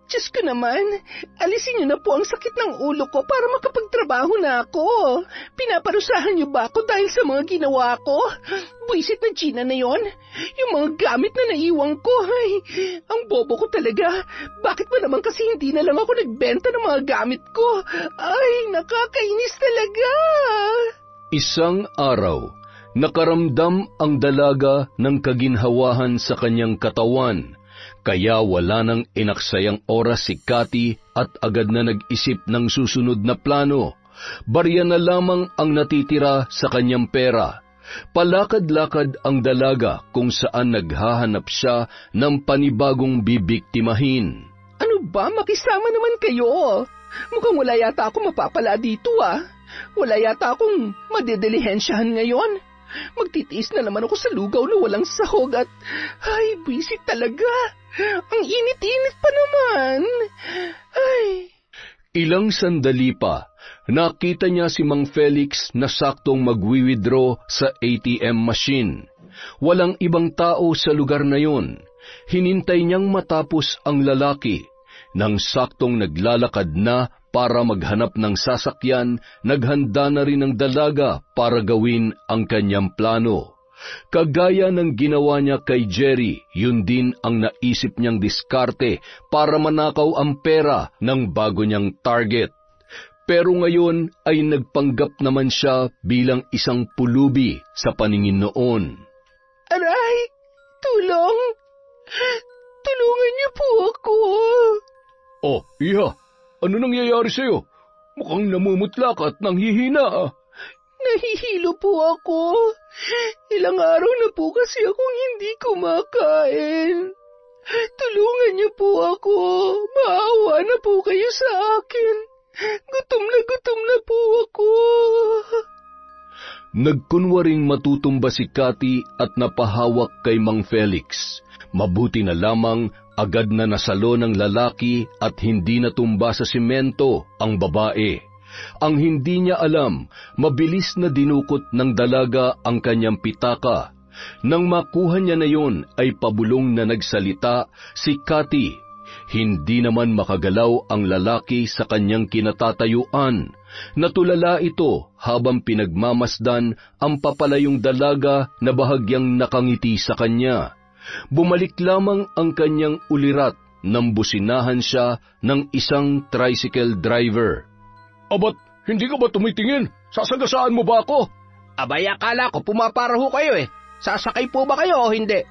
Diyos ko naman, alisin niyo na po ang sakit ng ulo ko para makapagtrabaho na ako. Pinaparusahan niyo ba ako dahil sa mga ginawa ko? Buisit na Gina na yon. Yung mga gamit na naiwan ko. Ay, ang bobo ko talaga. Bakit ba naman kasi hindi na lang ako nagbenta ng mga gamit ko? Ay, nakakainis talaga. Isang araw, nakaramdam ang dalaga ng kaginhawahan sa kanyang katawan. Kaya wala nang inaksayang oras si Cathy at agad na nag-isip ng susunod na plano. Barya na lamang ang natitira sa kanyang pera. Palakad-lakad ang dalaga kung saan naghahanap siya ng panibagong bibiktimahin. Ano ba? Makisama naman kayo. Mukhang wala yata ako mapapala dito Wala yata akong madidilihensyahan ngayon. Magtitiis na naman ako sa lugaw na walang sahog at... Ay, buisit talaga. Ang init-init pa naman. Ay... Ilang sandali pa, nakita niya si Mang Felix na saktong magwi-withdraw sa ATM machine. Walang ibang tao sa lugar na yun. Hinintay niyang matapos ang lalaki. Nang saktong naglalakad na para maghanap ng sasakyan, naghanda na rin ang dalaga para gawin ang kanyang plano. Kagaya ng ginawa niya kay Jerry, yun din ang naisip niyang diskarte para manakaw ang pera ng bago niyang target. Pero ngayon ay nagpanggap naman siya bilang isang pulubi sa paningin noon. Aray! Tulong! Tulungan niyo po ako! Oh, iha! Ano nangyayari sa'yo? Mukhang namumutla ka at nanghihina Nahihilo po ako. Ilang araw na po kasi akong hindi kumakain. Tulungan niyo po ako. Maawa na po kayo sa akin. Gutom na po ako. Nagkunwaring matutumba si Cathy at napahawak kay Mang Felix. Mabuti na lamang agad na nasalo ng lalaki at hindi natumba sa simento ang babae. Ang hindi niya alam, mabilis na dinukot ng dalaga ang kanyang pitaka. Nang makuha niya na yun ay pabulong na nagsalita si Cathy. Hindi naman makagalaw ang lalaki sa kanyang kinatatayuan. Natulala ito habang pinagmamasdan ang papalayong dalaga na bahagyang nakangiti sa kanya. Bumalik lamang ang kanyang ulirat nang businahan siya ng isang tricycle driver. Abat, hindi ka ba tumitingin? Sasagasaan mo ba ako? Abay, akala ko pumaparaho kayo Sasakay po ba kayo o hindi?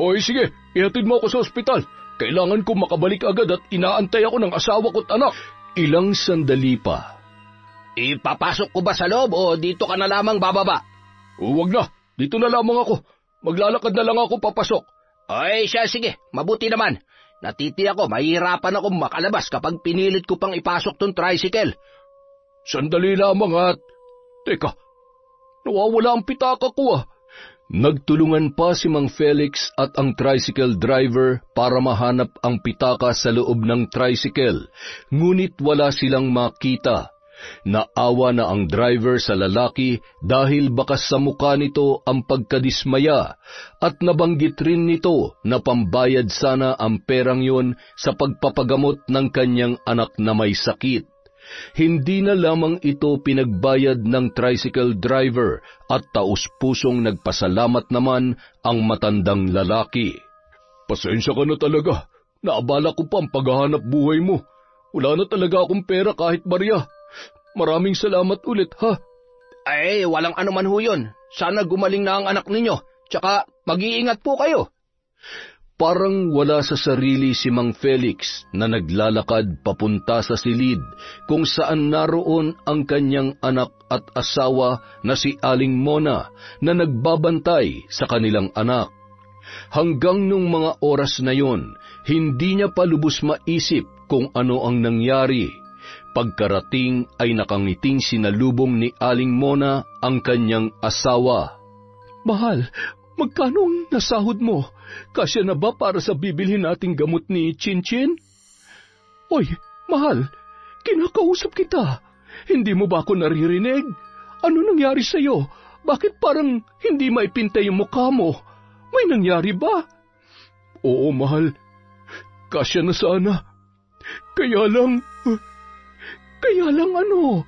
Oy, sige, ihatid mo ako sa ospital. Kailangan ko makabalik agad at inaantay ako ng asawa ko't anak. Ilang sandali pa. Ipapasok ko ba sa loob o dito ka na lamang bababa? Huwag na, dito na lamang ako. Maglalakad na lang ako papasok. Ay, siya, sige, mabuti naman. Natitiya ko, mahirapan akong makalabas kapag pinilit ko pang ipasok tong tricycle. Sandali lamang at... Teka, nawawala ang pitaka ko Nagtulungan pa si Mang Felix at ang tricycle driver para mahanap ang pitaka sa loob ng tricycle, ngunit wala silang makita. Naawa na ang driver sa lalaki dahil bakas sa mukha nito ang pagkadismaya at nabanggit rin nito na pambayad sana ang perang yon sa pagpapagamot ng kanyang anak na may sakit. Hindi na lamang ito pinagbayad ng tricycle driver at taus-pusong nagpasalamat naman ang matandang lalaki. Pasensya ka na talaga. Naabala ko pa ang paghahanap buhay mo. Wala na talaga akong pera kahit barya. Maraming salamat ulit, ha? Ay, walang anuman ho yun. Sana gumaling na ang anak ninyo. Tsaka mag-iingat po kayo. Parang wala sa sarili si Mang Felix na naglalakad papunta sa silid kung saan naroon ang kanyang anak at asawa na si Aling Mona na nagbabantay sa kanilang anak. Hanggang nung mga oras na yon, hindi niya pa lubos maisip kung ano ang nangyari. Pagkarating ay nakangiting sinalubong ni Aling Mona ang kanyang asawa. Mahal, magkano ang nasahod mo? Kasya na ba para sa bibilhin nating gamot ni Chinchin? Oy, mahal, kinakausap kita. Hindi mo ba ako naririnig? Ano nangyari sa'yo? Bakit parang hindi maipintay yung mukha mo? May nangyari ba? Oo, mahal. Kasya na sana. Kaya lang ano?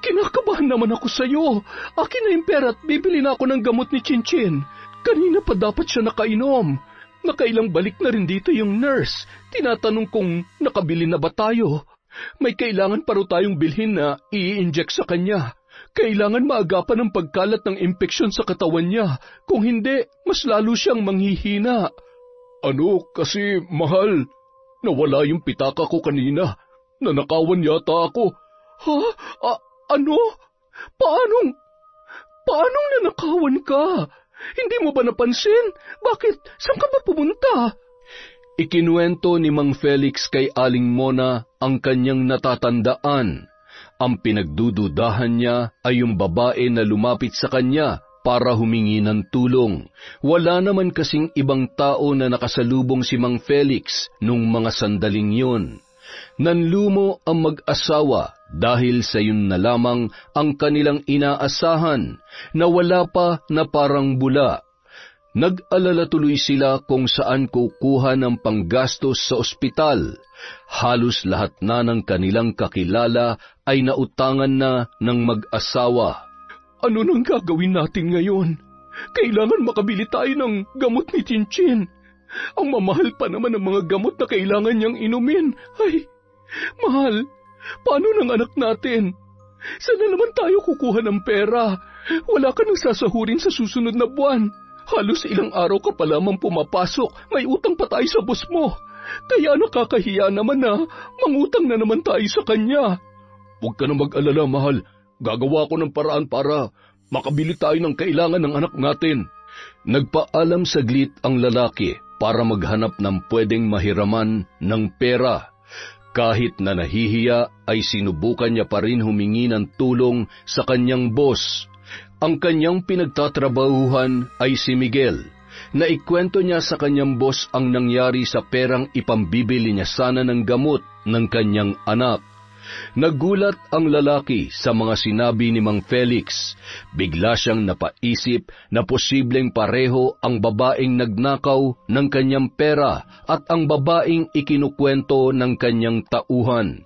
Kinakabahan naman ako sa'yo. Akin na yung pera at bibili na ako ng gamot ni Chinchin. Kanina pa dapat siya nakainom. Nakailang balik na rin dito yung nurse. Tinatanong kung nakabili na ba tayo. May kailangan pa raw tayong bilhin na i-inject sa kanya. Kailangan maagapan ang pagkalat ng impeksyon sa katawan niya. Kung hindi, mas lalo siyang manghihina. Ano kasi, mahal? Nawala yung pitaka ko kanina. Nanakawan yata ako. Ha? Ano? Paanong nanakawan ka? Hindi mo ba napansin? Bakit? Saan ka ba pumunta? Ikinuwento ni Mang Felix kay Aling Mona ang kanyang natatandaan. Ang pinagdududahan niya ay yung babae na lumapit sa kanya para humingi ng tulong. Wala naman kasing ibang tao na nakasalubong si Mang Felix nung mga sandaling yun. Nanlumo ang mag-asawa dahil sa yun na lamang ang kanilang inaasahan na wala pa na parang bula. Nag-alala tuloy sila kung saan kukuha ng panggastos sa ospital. Halos lahat na ng kanilang kakilala ay nautangan na ng mag-asawa. Ano nang gagawin natin ngayon? Kailangan makabili tayo ng gamot ni Chinchin. Ang mamahal pa naman ang mga gamot na kailangan niyang inumin. Ay, mahal, paano ng anak natin? Saan na naman tayo kukuha ng pera? Wala ka nang sasahurin sa susunod na buwan. Halos ilang araw ka pa lamang pumapasok, may utang pa tayo sa boss mo. Kaya nakakahiya naman na mangutang na naman tayo sa kanya. Huwag ka na mag-alala, mahal. Gagawa ko ng paraan para makabili tayo ng kailangan ng anak natin. Nagpaalam saglit ang lalaki para maghanap ng pwedeng mahiraman ng pera. Kahit na nahihiya ay sinubukan niya pa rin humingi ng tulong sa kanyang boss. Ang kanyang pinagtatrabahuhan ay si Miguel. Naikwento niya sa kanyang boss ang nangyari sa perang ipambibili niya sana ng gamot ng kanyang anak. Nagulat ang lalaki sa mga sinabi ni Mang Felix. Bigla siyang napaisip na posibleng pareho ang babaeng nagnakaw ng kanyang pera at ang babaeng ikinukwento ng kanyang tauhan.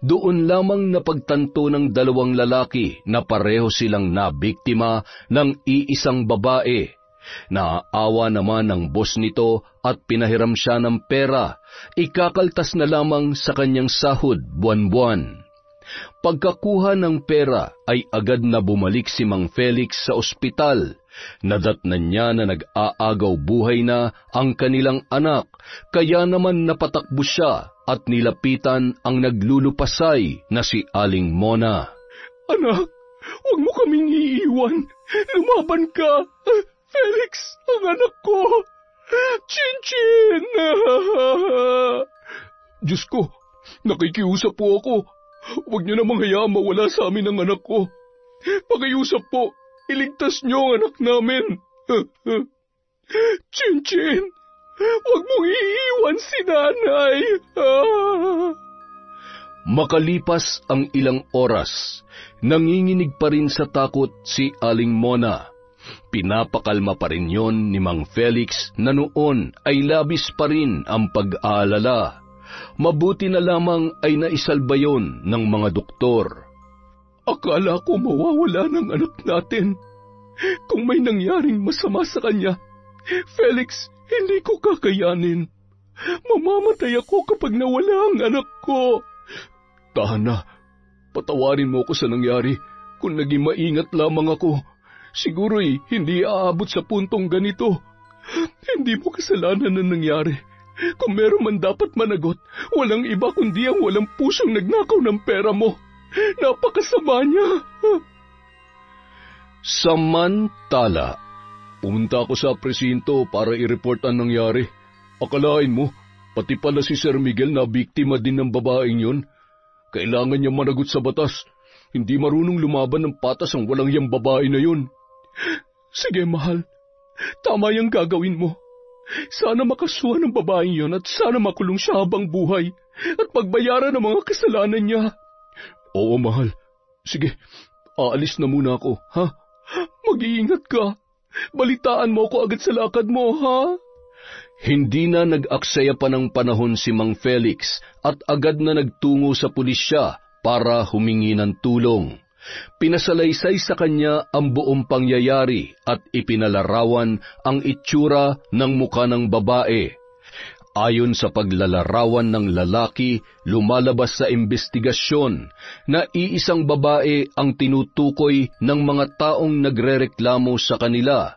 Doon lamang napagtanto ng dalawang lalaki na pareho silang nabiktima ng iisang babae. Naaawa naman ang boss nito at pinahiram siya ng pera, ikakaltas na lamang sa kanyang sahod buwan-buwan. Pagkakuha ng pera ay agad na bumalik si Mang Felix sa ospital. Nadatnan niya na nag-aagaw buhay na ang kanilang anak, kaya naman napatakbo siya at nilapitan ang naglulupasay na si Aling Mona. Anak, huwag mo kaming iiwan. Lumaban ka. Felix, ang anak ko! Chinchin! Diyos ko, nakikiusap po ako. Huwag niyo namang hayaang mawala sa amin ang anak ko. Pakiusap po, iligtas niyo ang anak namin. Chinchin, huwag mong iiwan si nanay. Makalipas ang ilang oras, nanginginig pa rin sa takot si Aling Mona. Pinapakalma pa rin yon ni Mang Felix na noon ay labis pa rin ang pag-aalala. Mabuti na lamang ay naisalba yon ng mga doktor. Akala ko mawawala ng anak natin. Kung may nangyaring masama sa kanya, Felix, hindi ko kakayanin. Mamamatay ako kapag nawala ang anak ko. Tahan na, patawarin mo ako sa nangyari. Kung naging maingat lamang ako, siguro'y hindi aabot sa puntong ganito. Hindi mo kasalanan na nangyari. Kung meron man dapat managot, walang iba kundi ang walang pusong nagnakaw ng pera mo. Napakasama niya. Samantala, pumunta ako sa presinto para i-report ang nangyari. Akalain mo, pati pala si Sir Miguel na biktima din ng babaeng yun. Kailangan niya managot sa batas. Hindi marunong lumaban ng patas ang walang yang babae na yun. Sige, mahal. Tama yung gagawin mo. Sana makasuhan ng babaeng yun at sana makulong siya habang buhay at pagbayaran ng mga kasalanan niya. Oo, mahal. Sige, aalis na muna ako, ha? Mag-iingat ka. Balitaan mo ako agad sa lakad mo, ha? Hindi na nag-aksaya pa ng panahon si Mang Felix at agad na nagtungo sa pulisya para humingi ng tulong. Pinasalaysay sa kanya ang buong pangyayari at ipinalarawan ang itsura ng muka ng babae. Ayon sa paglalarawan ng lalaki, lumalabas sa investigasyon na iisang babae ang tinutukoy ng mga taong nagrereklamo sa kanila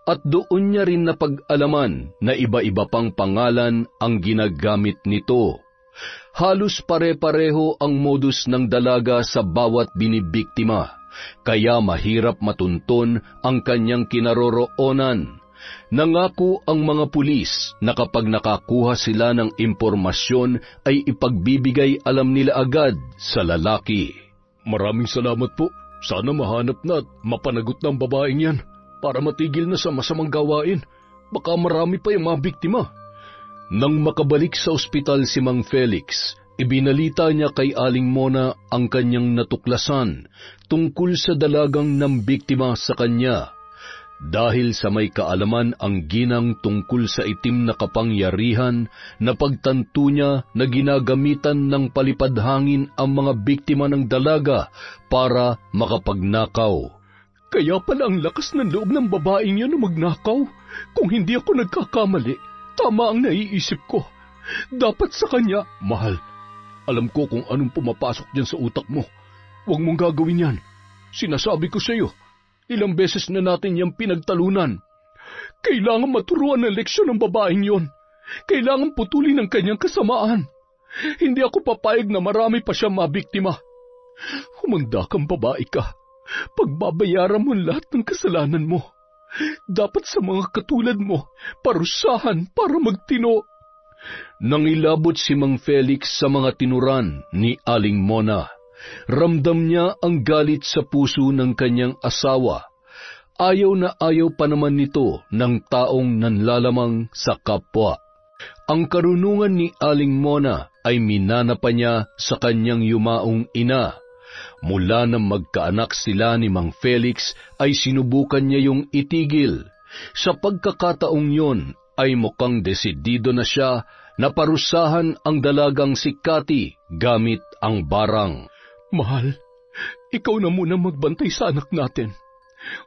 at doon niya rin napag-alaman na iba-iba pang pangalan ang ginagamit nito. Halos pare-pareho ang modus ng dalaga sa bawat binibiktima, kaya mahirap matunton ang kanyang kinaroroonan. Nangako ang mga pulis na kapag nakakuha sila ng impormasyon ay ipagbibigay alam nila agad sa lalaki. Maraming salamat po. Sana mahanap na at mapanagot ng babaeng yan para matigil na sa masamang gawain. Baka marami pa yung mga biktima. Nang makabalik sa ospital si Mang Felix, ibinalita niya kay Aling Mona ang kanyang natuklasan tungkol sa dalagang nambiktima sa kanya. Dahil sa may kaalaman ang ginang tungkol sa itim na kapangyarihan, napagtanto niya na ginagamitan ng palipadhangin ang mga biktima ng dalaga para makapagnakaw. Kaya pala ang lakas ng loob ng babaeng yan na magnakaw. Kung hindi ako nagkakamali, tama ang naiisip ko. Dapat sa kanya, mahal. Alam ko kung anong pumapasok dyan sa utak mo. Huwag mong gagawin yan. Sinasabi ko sa iyo. Ilang beses na natin niyang pinagtalunan. Kailangan maturuan ng leksyon ng babaeng yon. Kailangan putulin ang kanyang kasamaan. Hindi ako papayag na marami pa siya mabiktima. Humanda kang babae ka. Pagbabayaran mo lahat ng kasalanan mo. Dapat sa mga katulad mo, parusahan para magtino. Nangilabot si Mang Felix sa mga tinuran ni Aling Mona. Ramdam niya ang galit sa puso ng kanyang asawa. Ayaw na ayaw pa naman nito ng taong nanlalamang sa kapwa. Ang karunungan ni Aling Mona ay minana pa niya sa kanyang yumaong ina. Mula nang magkaanak sila ni Mang Felix ay sinubukan niya yung itigil. Sa pagkakataong yon ay mukhang desidido na siya na parusahan ang dalagang si Cathy gamit ang barang. Mahal, ikaw na muna magbantay sa anak natin.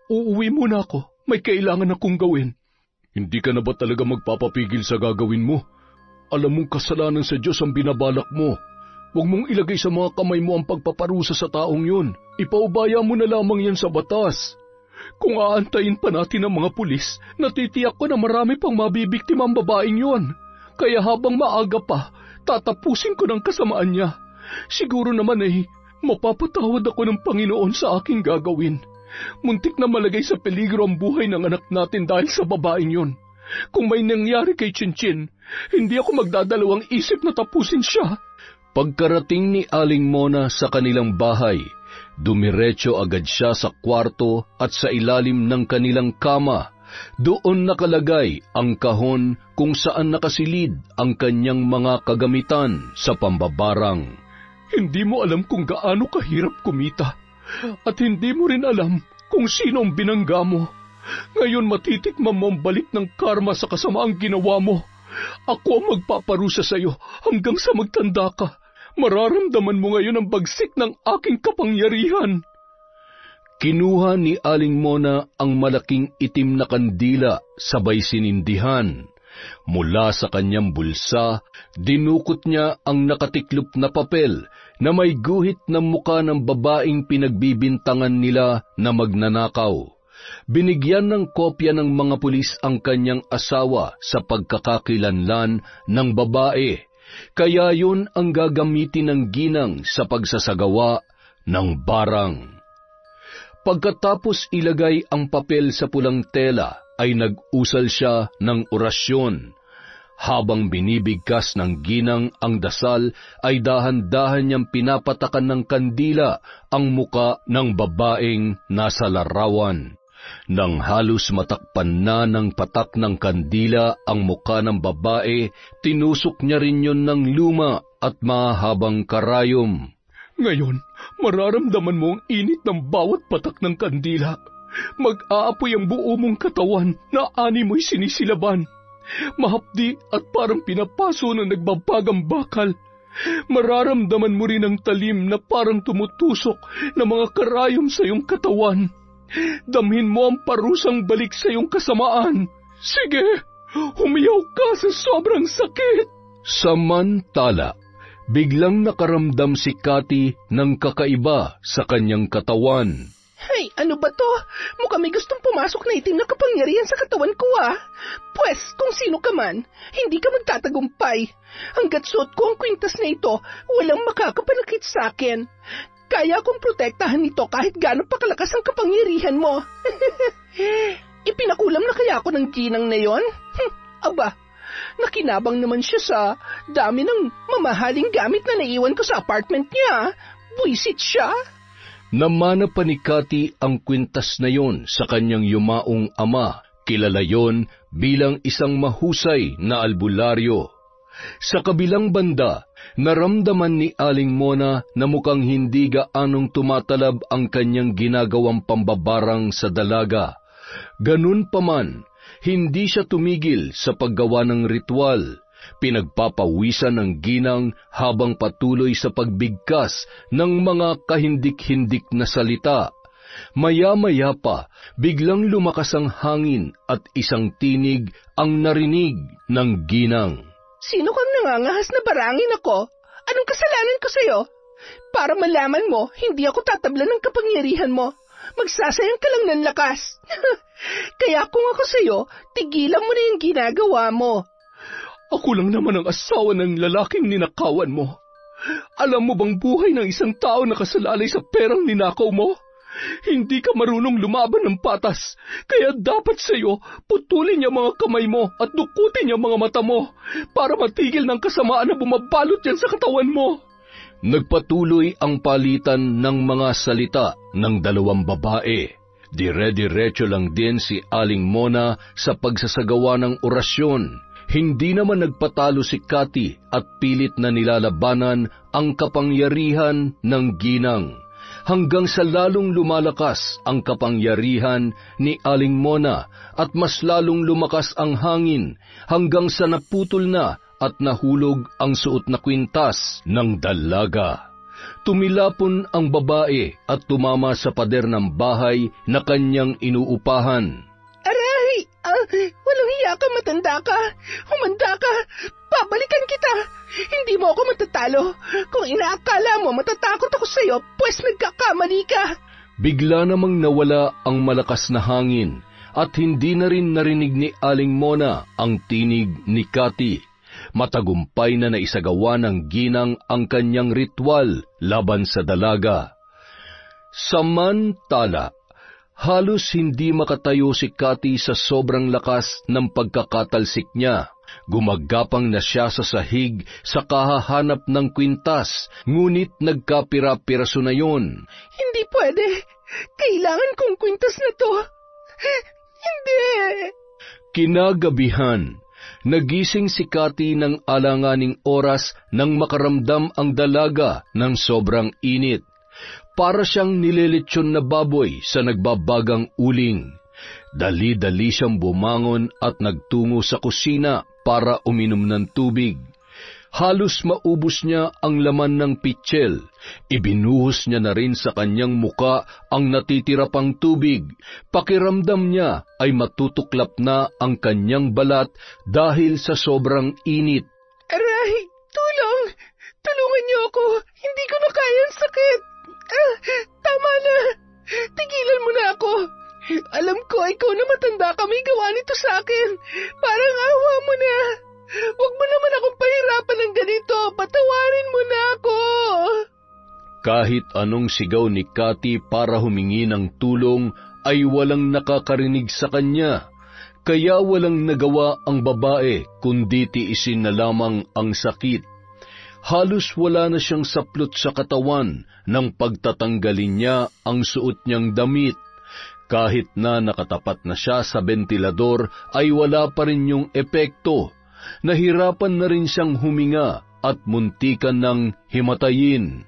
Uuwi muna ako. May kailangan akong gawin. Hindi ka na ba talaga magpapapigil sa gagawin mo? Alam mong kasalanan sa Diyos ang binabalak mo. Huwag mong ilagay sa mga kamay mo ang pagpaparusa sa taong yun. Ipaubaya mo na lamang yan sa batas. Kung aantayin pa natin ang mga pulis, natitiyak ko na marami pang mabibiktima ang babaeng yun. Kaya habang maaga pa, tatapusin ko ng kasamaan niya. Siguro naman mapapatawad ako ng Panginoon sa aking gagawin. Muntik na malagay sa peligro ang buhay ng anak natin dahil sa babaeng yun. Kung may nangyari kay Chinchin, hindi ako magdadalawang isip na tapusin siya. Pagkarating ni Aling Mona sa kanilang bahay, dumiretso agad siya sa kwarto at sa ilalim ng kanilang kama. Doon nakalagay ang kahon kung saan nakasilid ang kanyang mga kagamitan sa pambabarang. Hindi mo alam kung gaano kahirap kumita at hindi mo rin alam kung sino ang binangga mo. Ngayon matitikman mo ang balik ng karma sa kasamaang ginawa mo. Ako ang magpaparusa sa iyo hanggang sa magtanda ka. Mararamdaman mo ngayon ang bagsik ng aking kapangyarihan. Kinuha ni Aling Mona ang malaking itim na kandila sabay sinindihan. Mula sa kanyang bulsa, dinukot niya ang nakatiklop na papel na may guhit ng muka ng babaeng pinagbibintangan nila na magnanakaw. Binigyan ng kopya ng mga pulis ang kanyang asawa sa pagkakakilanlan ng babae, kaya yun ang gagamitin ng ginang sa pagsasagawa ng barang. Pagkatapos ilagay ang papel sa pulang tela, ay nag-usal siya ng orasyon. Habang binibigkas ng ginang ang dasal, ay dahan-dahan niyang pinapatakan ng kandila ang muka ng babaeng nasa larawan. Nang halos matakpan na ng patak ng kandila ang muka ng babae, tinusok niya rin yun ng luma at mahabang karayom. Ngayon, mararamdaman mo ang init ng bawat patak ng kandila. Mag-aapoy ang buo mong katawan na ani mo'y sinisilaban. mahapdi at parang pinapaso na nagbabagang bakal. Mararamdaman mo rin ang talim na parang tumutusok na mga karayom sa iyong katawan. Damhin mo ang parusang balik sa iyong kasamaan. Sige, humiyaw ka sa sobrang sakit. Samantala, biglang nakaramdam si Cathy ng kakaiba sa kanyang katawan. Hey, ano ba to? Mukhang may gustong pumasok na itim na kapangyarihan sa katawan ko Pwes, kung sino ka man, hindi ka magtatagumpay. Hanggat suot ko ang kwintas na ito, walang makakapanakit sa akin. Kaya akong protektahan ito kahit gaano pa kalakas ang kapangyarihan mo. Ipinakulam na kaya ako ng ginang na yon? Aba, nakinabang naman siya sa dami ng mamahaling gamit na naiwan ko sa apartment niya. Buisit siya. Namana pa ni Cathy ang kwintas na yon sa kanyang yumaong ama. Kilala yon bilang isang mahusay na albularyo. Sa kabilang banda, naramdaman ni Aling Mona na mukhang hindi gaanong tumatalab ang kanyang ginagawang pambabarang sa dalaga. Ganun pa man, hindi siya tumigil sa paggawa ng ritual. Pinagpapawisan ng ginang habang patuloy sa pagbigkas ng mga kahindik-hindik na salita. Maya-maya pa, biglang lumakas ang hangin at isang tinig ang narinig ng ginang. Sino kang nangangahas na barangin ako? Anong kasalanan ko sa'yo? Para malaman mo, hindi ako tatablan ng kapangyarihan mo. Magsasayang ka lang ng lakas. Kaya kung ako sa'yo, tigilan mo na yung ginagawa mo. Ako lang naman ang asawa ng lalaking ninakawan mo. Alam mo bang buhay ng isang tao nakasalalay sa perang ninakaw mo? Hindi ka marunong lumaban ng patas, kaya dapat sa iyo putulin niya mga kamay mo at dukutin niya mga mata mo para matigil ng kasamaan na bumabalot yan sa katawan mo. Nagpatuloy ang palitan ng mga salita ng dalawang babae. Dire-diretso lang din si Aling Mona sa pagsasagawa ng orasyon. Hindi naman nagpatalo si Cathy at pilit na nilalabanan ang kapangyarihan ng ginang. Hanggang sa lalong lumalakas ang kapangyarihan ni Aling Mona at mas lalong lumakas ang hangin hanggang sa naputol na at nahulog ang suot na kwintas ng dalaga. Tumilapon ang babae at tumama sa pader ng bahay na kanyang inuupahan. Aray! Walang hiya ka, matanda ka! Humanda ka! Babalikan kita! Hindi mo ako matatalo! Kung inaakala mo matatakot ako sa'yo, pues nagkakamali ka! Bigla namang nawala ang malakas na hangin at hindi na rin narinig ni Aling Mona ang tinig ni Cathy. Matagumpay na naisagawa ng ginang ang kanyang ritual laban sa dalaga. Samantala, halos hindi makatayo si Cathy sa sobrang lakas ng pagkakatalsik niya. Gumagapang na siya sa sahig sa kahahanap ng kwintas, ngunit nagkapira-piraso na yon. Hindi pwede! Kailangan kong kwintas na to! Hindi! Kinagabihan, nagising si Cathy ng alanganing oras nang makaramdam ang dalaga ng sobrang init. Para siyang nililitsyon na baboy sa nagbabagang uling. Dali-dali siyang bumangon at nagtungo sa kusina para uminom ng tubig. Halos maubos niya ang laman ng pitsil. Ibinuhos niya na rin sa kanyang muka ang natitira pang tubig. Pakiramdam niya ay matutuklap na ang kanyang balat dahil sa sobrang init. Aray! Tulong! Tulungan niyo ako! Hindi ko na kaya ang sakit! Tama na! Tigilan mo na ako! Alam ko, ikaw na matanda ka, may gawa nito sa akin. Parang awa mo na. Huwag mo naman akong pahirapan ng ganito. Patawarin mo na ako. Kahit anong sigaw ni Cathy para humingi ng tulong ay walang nakakarinig sa kanya. Kaya walang nagawa ang babae kundi tiisin na lamang ang sakit. Halos wala na siyang saplot sa katawan nang pagtatanggalin niya ang suot niyang damit. Kahit na nakatapat na siya sa bentilador ay wala pa rin yung epekto. Nahirapan na rin siyang huminga at muntikan ng himatayin.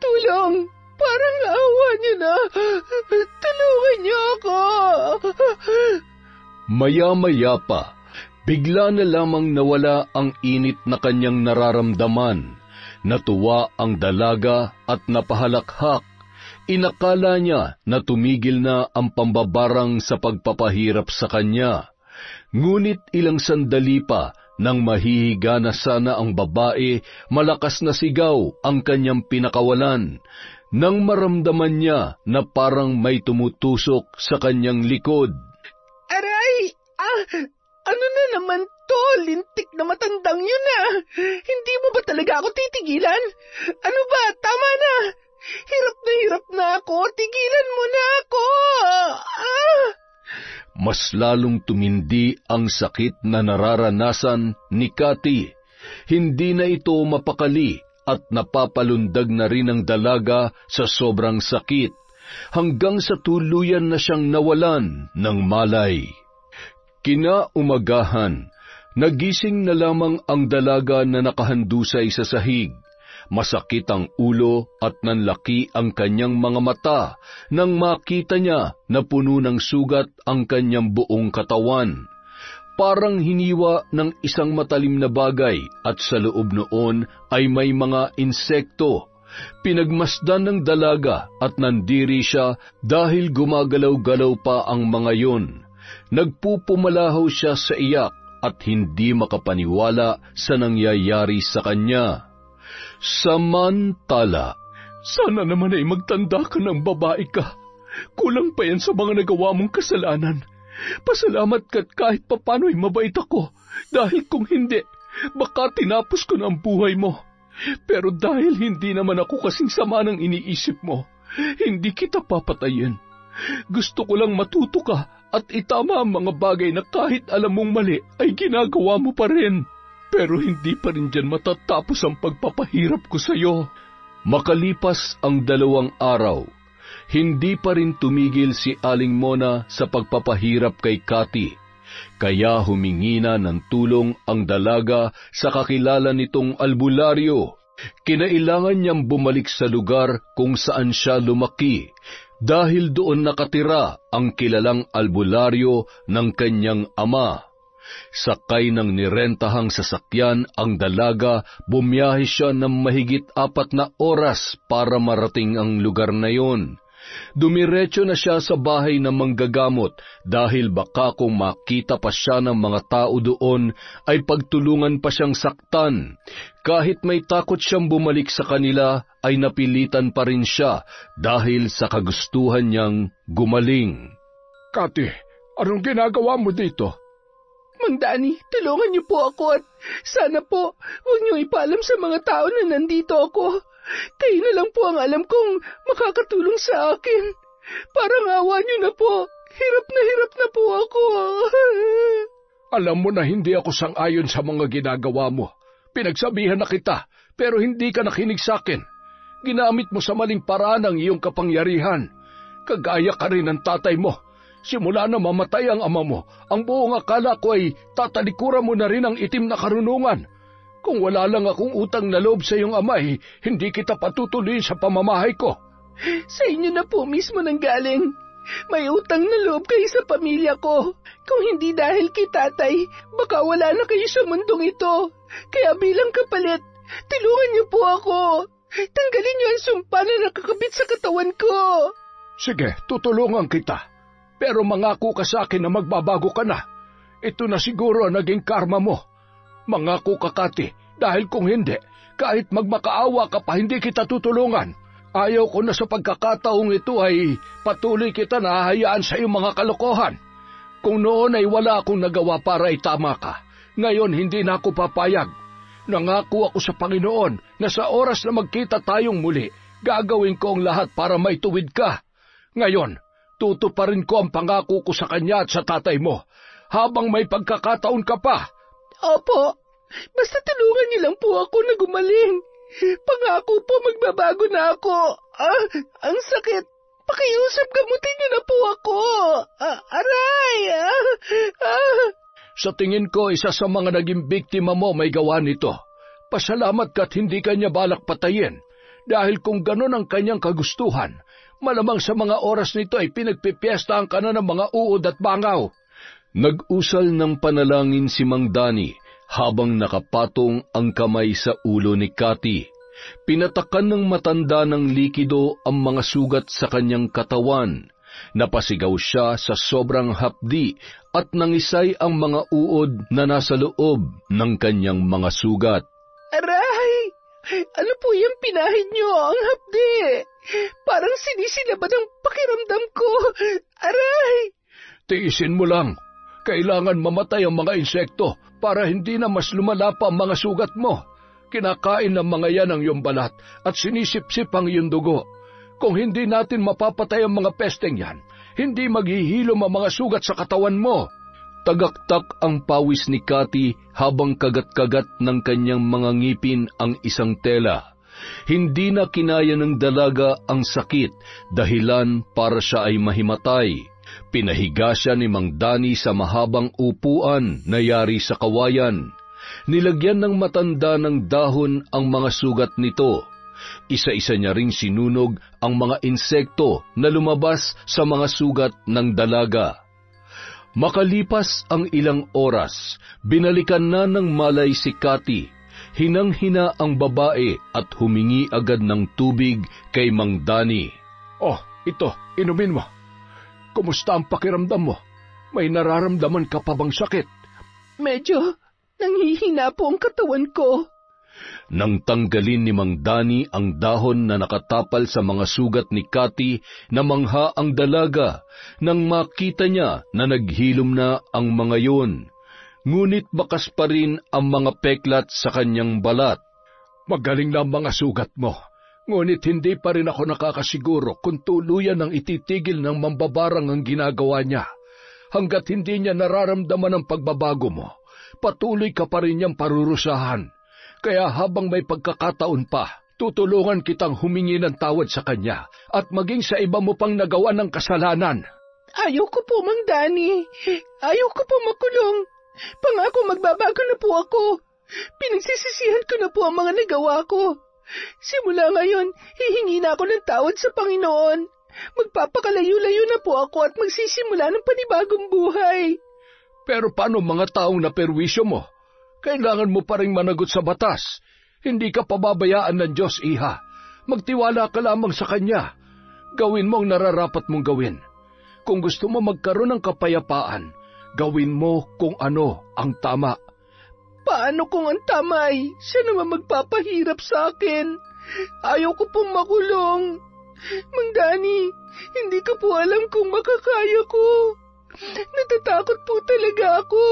Tulong! Parang awa niyo na! Tulungan niyo ako! Maya-maya pa, Bigla na lamang nawala ang init na kanyang nararamdaman. Natuwa ang dalaga at napahalakhak. Inakala niya na tumigil na ang pambabarang sa pagpapahirap sa kanya. Ngunit ilang sandali pa, nang mahihiga na sana ang babae, malakas na sigaw ang kanyang pinakawalan. Nang maramdaman niya na parang may tumutusok sa kanyang likod. Aray! Ano na naman to? Lintik na matandang yun ah! Hindi mo ba talaga ako titigilan? Ano ba? Tama na! Hirap na ako! Tigilan mo na ako! Mas lalong tumindi ang sakit na nararanasan ni Cathy. Hindi na ito mapakali at napapalundag na rin ang dalaga sa sobrang sakit, hanggang sa tuluyan na siyang nawalan ng malay. Kinaumagahan, nagising na lamang ang dalaga na nakahandusay sa sahig. Masakit ang ulo at nanlaki ang kanyang mga mata nang makita niya na puno ng sugat ang kanyang buong katawan. Parang hiniwa ng isang matalim na bagay at sa loob noon ay may mga insekto. Pinagmasdan ng dalaga at nandiri siya dahil gumagalaw-galaw pa ang mga yon. Nagpupumalahaw siya sa iyak at hindi makapaniwala sa nangyayari sa kanya. Samantala, sana naman ay magtanda ka ng babae ka. Kulang pa yan sa mga nagawa mong kasalanan. Pasalamat ka't kahit papano ay mabait ako. Dahil kung hindi, baka tinapos ko na ang buhay mo. Pero dahil hindi naman ako kasing sama ng iniisip mo, hindi kita papatayin. Gusto ko lang matuto ka at itama ang mga bagay na kahit alam mong mali ay ginagawa mo pa rin. Pero hindi pa rin dyan matatapos ang pagpapahirap ko sa iyo. Makalipas ang 2 araw, hindi pa rin tumigil si Aling Mona sa pagpapahirap kay Cathy. Kaya humingi na ng tulong ang dalaga sa kakilala nitong albularyo. Kinailangan niyang bumalik sa lugar kung saan siya lumaki, dahil doon nakatira ang kilalang albularyo ng kanyang ama. Sakay ng nirentahang sasakyan ang dalaga, bumiyahe siya ng mahigit 4 na oras para marating ang lugar na yon. Dumiretso na siya sa bahay ng manggagamot dahil baka kung makita pa siya ng mga tao doon ay pagtulungan pa siyang saktan. Kahit may takot siyang bumalik sa kanila ay napilitan pa rin siya dahil sa kagustuhan niyang gumaling. Cathy, anong ginagawa mo dito? Mang Danny, tulungan niyo po ako at sana po huwag niyo ipaalam sa mga tao na nandito ako. Kayo na lang po ang alam kong makakatulong sa akin. Parang awa niyo na po. Hirap na po ako. Alam mo na hindi ako sang-ayon sa mga ginagawa mo. Pinagsabihan na kita, pero hindi ka nakinig sa akin. Ginamit mo sa maling paraan ang iyong kapangyarihan. Kagaya ka rin ng tatay mo. Simula na mamatay ang ama mo, ang buong akala ko ay tatalikuran mo na rin ang itim na karunungan. Kung wala lang akong utang na loob sa iyong ama, hindi kita patutuloy sa pamamahay ko. Sa inyo na po mismo nanggaling. May utang na loob kayo sa pamilya ko. Kung hindi dahil kay tatay, baka wala na kayo sa mundong ito. Kaya bilang kapalit, tulungan niyo po ako. Tanggalin niyo ang sumpa na nakakabit sa katawan ko. Sige, tutulungan kita. Pero mangako ka sa akin na magbabago ka na. Ito na siguro ang naging karma mo. Mangako ka, Cathy, dahil kung hindi, kahit magmakaawa ka pa, hindi kita tutulungan. Ayaw ko na sa pagkakataong ito ay patuloy kita na hahayaan sa iyong mga kalokohan. Kung noon ay wala akong nagawa para itama ka, ngayon hindi na ako papayag. Nangako ako sa Panginoon na sa oras na magkita tayong muli, gagawin ko ang lahat para maituwid ka. Ngayon, tutuparin ko ang pangako ko sa kanya at sa tatay mo, habang may pagkakataon ka pa. Opo, basta tulungan niyo lang po ako na gumaling. Pangako po magbabago na ako. Ang sakit. Pakiusap, gamutin niyo na po ako. Aray! Sa tingin ko, isa sa mga naging biktima mo may gawa nito. Pasalamat ka't hindi kanya balak patayin. Dahil kung ganon ang kanyang kagustuhan, malamang sa mga oras nito ay pinagpipiestahan ka na ng mga uod at bangaw. Nag-usal ng panalangin si Mang Dani habang nakapatong ang kamay sa ulo ni Cathy. Pinatakan ng matanda ng likido ang mga sugat sa kanyang katawan. Napasigaw siya sa sobrang hapdi at nangisay ang mga uod na nasa loob ng kanyang mga sugat. Aray! Ano po yung pinahid niyo? Ang hapdi! Parang sinisilabad ang pakiramdam ko. Aray! Tiisin mo lang. Kailangan mamatay ang mga insekto para hindi na mas lumala pa ang mga sugat mo. Kinakain ng mga yan ang iyong balat at sinisip-sip ang iyong dugo. Kung hindi natin mapapatay ang mga pesteng yan, hindi maghihilom ang mga sugat sa katawan mo. Tagaktak ang pawis ni Cathy habang kagat-kagat ng kanyang mga ngipin ang isang tela. Hindi na kinaya ng dalaga ang sakit dahilan para siya ay mahimatay. Pinahiga siya ni Mang Dani sa mahabang upuan na yari sa kawayan. Nilagyan ng matanda ng dahon ang mga sugat nito. Isa-isa niya ring sinunog ang mga insekto na lumabas sa mga sugat ng dalaga. Makalipas ang ilang oras, binalikan na ng malay si Cathy. Hinang-hina ang babae at humingi agad ng tubig kay Mang Dani. Oh, ito, inumin mo. Kumusta ang pakiramdam mo? May nararamdaman ka pa bang sakit? Medyo nanghihina po ang katawan ko. Nang tanggalin ni Mang Dani ang dahon na nakatapal sa mga sugat ni Cathy, namangha ang dalaga nang makita niya na naghilom na ang mga yon. Ngunit bakas pa rin ang mga peklat sa kanyang balat. Magaling na ang mga sugat mo. Ngunit hindi pa rin ako nakakasiguro kung tuluyan ang ititigil ng mambabarang ang ginagawa niya. Hanggat hindi niya nararamdaman ang pagbabago mo, patuloy ka pa rin niyang parurusahan. Kaya habang may pagkakataon pa, tutulungan kitang humingi ng tawad sa kanya at maging sa iba mo pang nagawa ng kasalanan. Ayoko po, Mang Dani. Ayoko po makulong. Pangako magbabago na po ako. Pinagsisisihan ko na po ang mga nagawa ko. Simula ngayon, hihingi na ako ng tawad sa Panginoon. Magpapakalayo-layo na po ako at magsisimula ng panibagong buhay. Pero paano mga taong naperwisyo mo? Kailangan mo pa rin managot sa batas. Hindi ka pababayaan ng Diyos, iha. Magtiwala ka lamang sa Kanya. Gawin mo ang nararapat mong gawin. Kung gusto mo magkaroon ng kapayapaan, gawin mo kung ano ang tama. Paano kung ang tama ay siya naman magpapahirap sa akin? Ayaw ko pong makulong. Mang Dani, hindi ko po alam kung makakaya ko. Natatakot po talaga ako.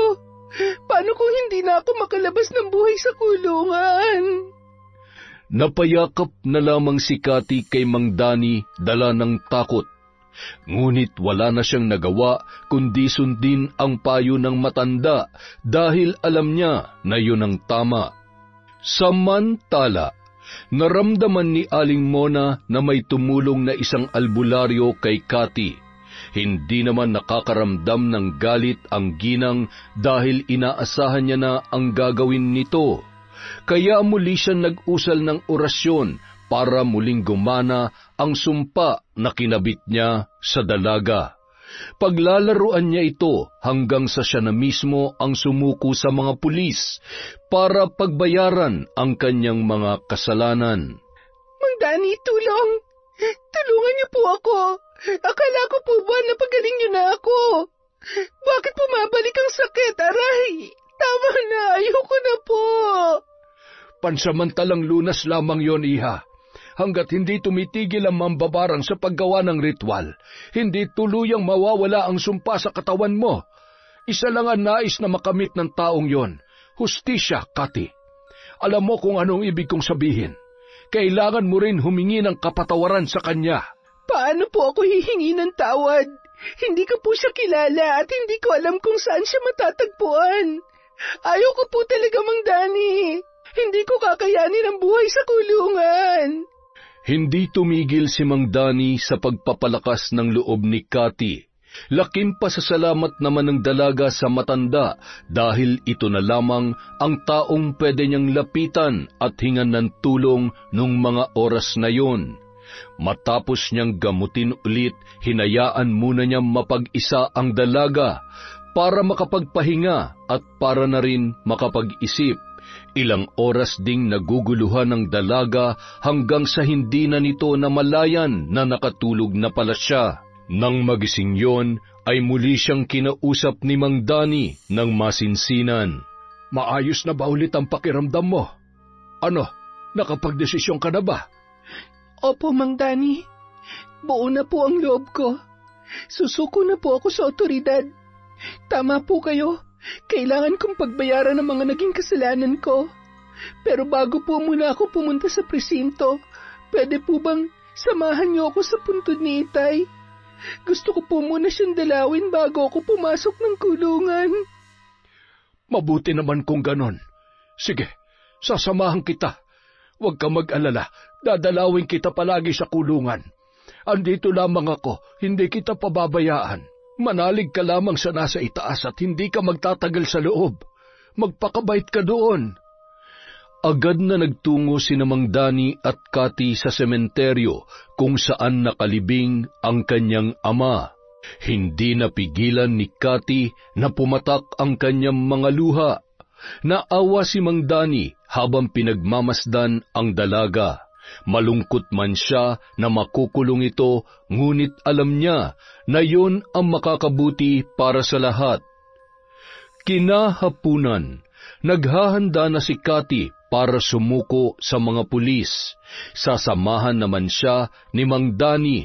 Paano kung hindi na ako makalabas ng buhay sa kulungan? Napayakap na lamang si Cathy kay Mang Dani dala ng takot. Ngunit wala na siyang nagawa kundi sundin ang payo ng matanda dahil alam niya na yun ang tama. Samantala, naramdaman ni Aling Mona na may tumulong na isang albularyo kay Cathy. Hindi naman nakakaramdam ng galit ang ginang dahil inaasahan niya na ang gagawin nito. Kaya muli siya nag-usal ng orasyon para muling gumana ang sumpa na kinabit niya sa dalaga. Paglalaruan niya ito hanggang sa siya na mismo ang sumuko sa mga pulis para pagbayaran ang kanyang mga kasalanan. Mang Dani, tulong! Tulungan niyo po ako! Akala ko po ba napagaling niyo na ako? Bakit bumabalik ang sakit, aray? Tama na, ayoko na po! Pansamantalang lunas lamang yon, iha. Hanggat hindi tumitigil ang mambabarang sa paggawa ng ritual, hindi tuluyang mawawala ang sumpa sa katawan mo. Isa lang ang nais na makamit ng taong yon, hustisya, Cathy. Alam mo kung anong ibig kong sabihin. Kailangan mo rin humingi ng kapatawaran sa kanya. Paano po ako hihingi ng tawad? Hindi ko po siya kilala at hindi ko alam kung saan siya matatagpuan. Ayaw ko po talaga, Mang Dani. Hindi ko kakayanin ang buhay sa kulungan. Hindi tumigil si Mang Dani sa pagpapalakas ng loob ni Cathy. Laking pasasalamat naman ng dalaga sa matanda dahil ito na lamang ang taong pwede niyang lapitan at hingan ng tulong nung mga oras na yon. Matapos niyang gamutin ulit, hinayaan muna niyang mapag-isa ang dalaga para makapagpahinga at para na rin makapag-isip. Ilang oras ding naguguluhan ng dalaga hanggang sa hindi na nito namalayan na nakatulog na pala siya. Nang magising yon, ay muli siyang kinausap ni Mang Dani ng masinsinan. Maayos na ba ulit ang pakiramdam mo? Ano, nakapagdesisyon ka na ba? Opo, Mang Dani. Buo na po ang loob ko. Susuko na po ako sa otoridad. Tama po kayo. Kailangan kong pagbayaran ng mga naging kasalanan ko. Pero bago po muna ako pumunta sa presinto, pwede po bang samahan niyo ako sa puntod ni Itay? Gusto ko po muna siyang dalawin bago ako pumasok ng kulungan. Mabuti naman kung ganon. Sige, sasamahan kita. Huwag ka mag-alala, dadalawin kita palagi sa kulungan. Andito lamang ako, hindi kita pababayaan. Manalig ka lamang sa nasa itaas at hindi ka magtatagal sa loob. Magpakabait ka doon. Agad na nagtungo sina Mang Dani at Cathy sa sementeryo kung saan nakalibing ang kanyang ama. Hindi napigilan ni Cathy na pumatak ang kanyang mga luha. Naawa si Mang Dani habang pinagmamasdan ang dalaga. Malungkot man siya na makukulong ito, ngunit alam niya na yon ang makakabuti para sa lahat. Kinahapunan, naghahanda na si Cathy para sumuko sa mga pulis. Sasamahan naman siya ni Mang Dani.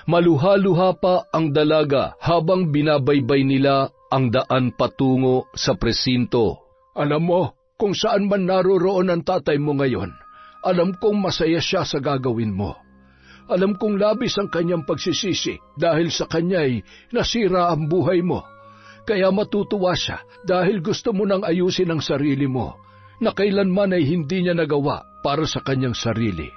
Maluha-luha pa ang dalaga habang binabaybay nila ang daan patungo sa presinto. Alam mo, kung saan man naroroon ang tatay mo ngayon, alam kong masaya siya sa gagawin mo. Alam kong labis ang kanyang pagsisisi dahil sa kanya'y nasira ang buhay mo. Kaya matutuwa siya dahil gusto mo nang ayusin ang sarili mo na kailanman ay hindi niya nagawa para sa kanyang sarili.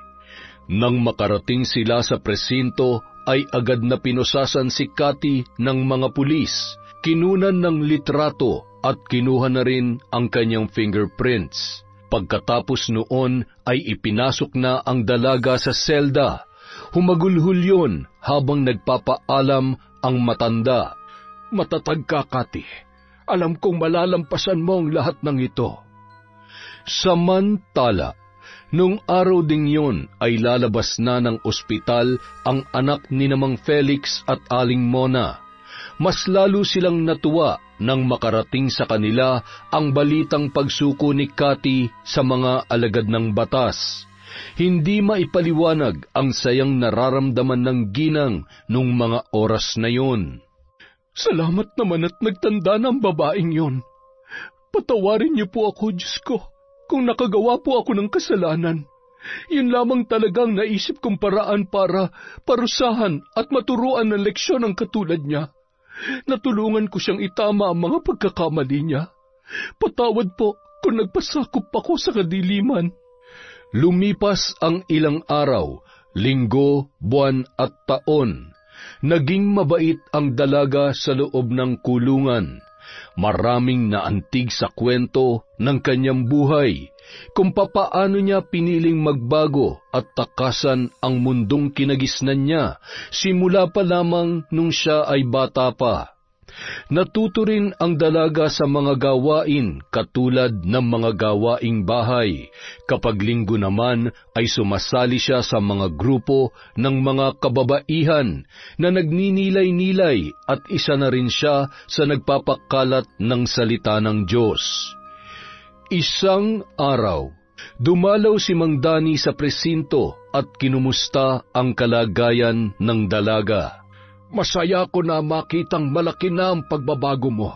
Nang makarating sila sa presinto, ay agad na pinusasan si Cathy ng mga pulis. Kinunan ng litrato at kinuha na rin ang kanyang fingerprints. Pagkatapos noon ay ipinasok na ang dalaga sa selda. Humagulhol yun habang nagpapaalam ang matanda. Matatag ka, Cathy. Alam kong malalampasan mo ang lahat ng ito. Samantala, nung araw ding yon ay lalabas na ng ospital ang anak ni Mang Felix at Aling Mona. Mas lalo silang natuwa nang makarating sa kanila ang balitang pagsuko ni Cathy sa mga alagad ng batas. Hindi maipaliwanag ang sayang nararamdaman ng ginang nung mga oras na yon. Salamat naman at nagtanda ng babaeng yon. Patawarin niyo po ako, Diyos ko, kung nakagawa po ako ng kasalanan. Yun lamang talagang naisip kong paraan para parusahan at maturuan ng leksyon ang katulad niya. Natulungan ko siyang itama ang mga pagkakamali niya. Patawad po kung nagpasakop ako sa kadiliman. Lumipas ang ilang araw, linggo, buwan at taon. Naging mabait ang dalaga sa loob ng kulungan. Maraming naantig sa kwento ng kanyang buhay, kung papaano niya piniling magbago at takasan ang mundong kinagisnan niya simula pa lamang nung siya ay bata pa. Natuto rin ang dalaga sa mga gawain katulad ng mga gawaing bahay. Kapag linggo naman ay sumasali siya sa mga grupo ng mga kababaihan na nagninilay-nilay at isa na rin siya sa nagpapakalat ng salita ng Diyos. Isang araw, dumalaw si Mang Dani sa presinto at kinumusta ang kalagayan ng dalaga. Masaya ko na makitang malaki na ang pagbabago mo.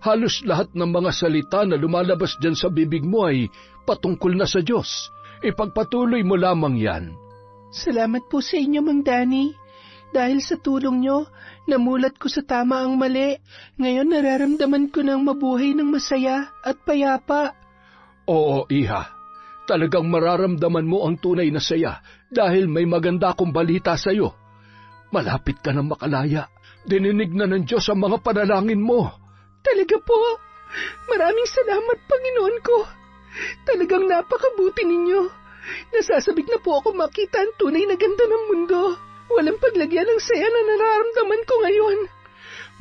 Halos lahat ng mga salita na lumalabas dyan sa bibig mo ay patungkol na sa Diyos. Ipagpatuloy mo lamang yan. Salamat po sa inyo, Mang Dani. Dahil sa tulong nyo, namulat ko sa tama ang mali. Ngayon nararamdaman ko ng mabuhay ng masaya at payapa. Oo, Iha. Talagang mararamdaman mo ang tunay na saya dahil may maganda akong balita sa iyo. Malapit ka na makalaya. Dininig na ng Diyos ang mga panalangin mo. Talaga po? Maraming salamat, Panginoon ko. Talagang napakabuti ninyo. Nasasabik na po ako makita ang tunay na ganda ng mundo. Walang paglagyan ng saya na nararamdaman ko ngayon.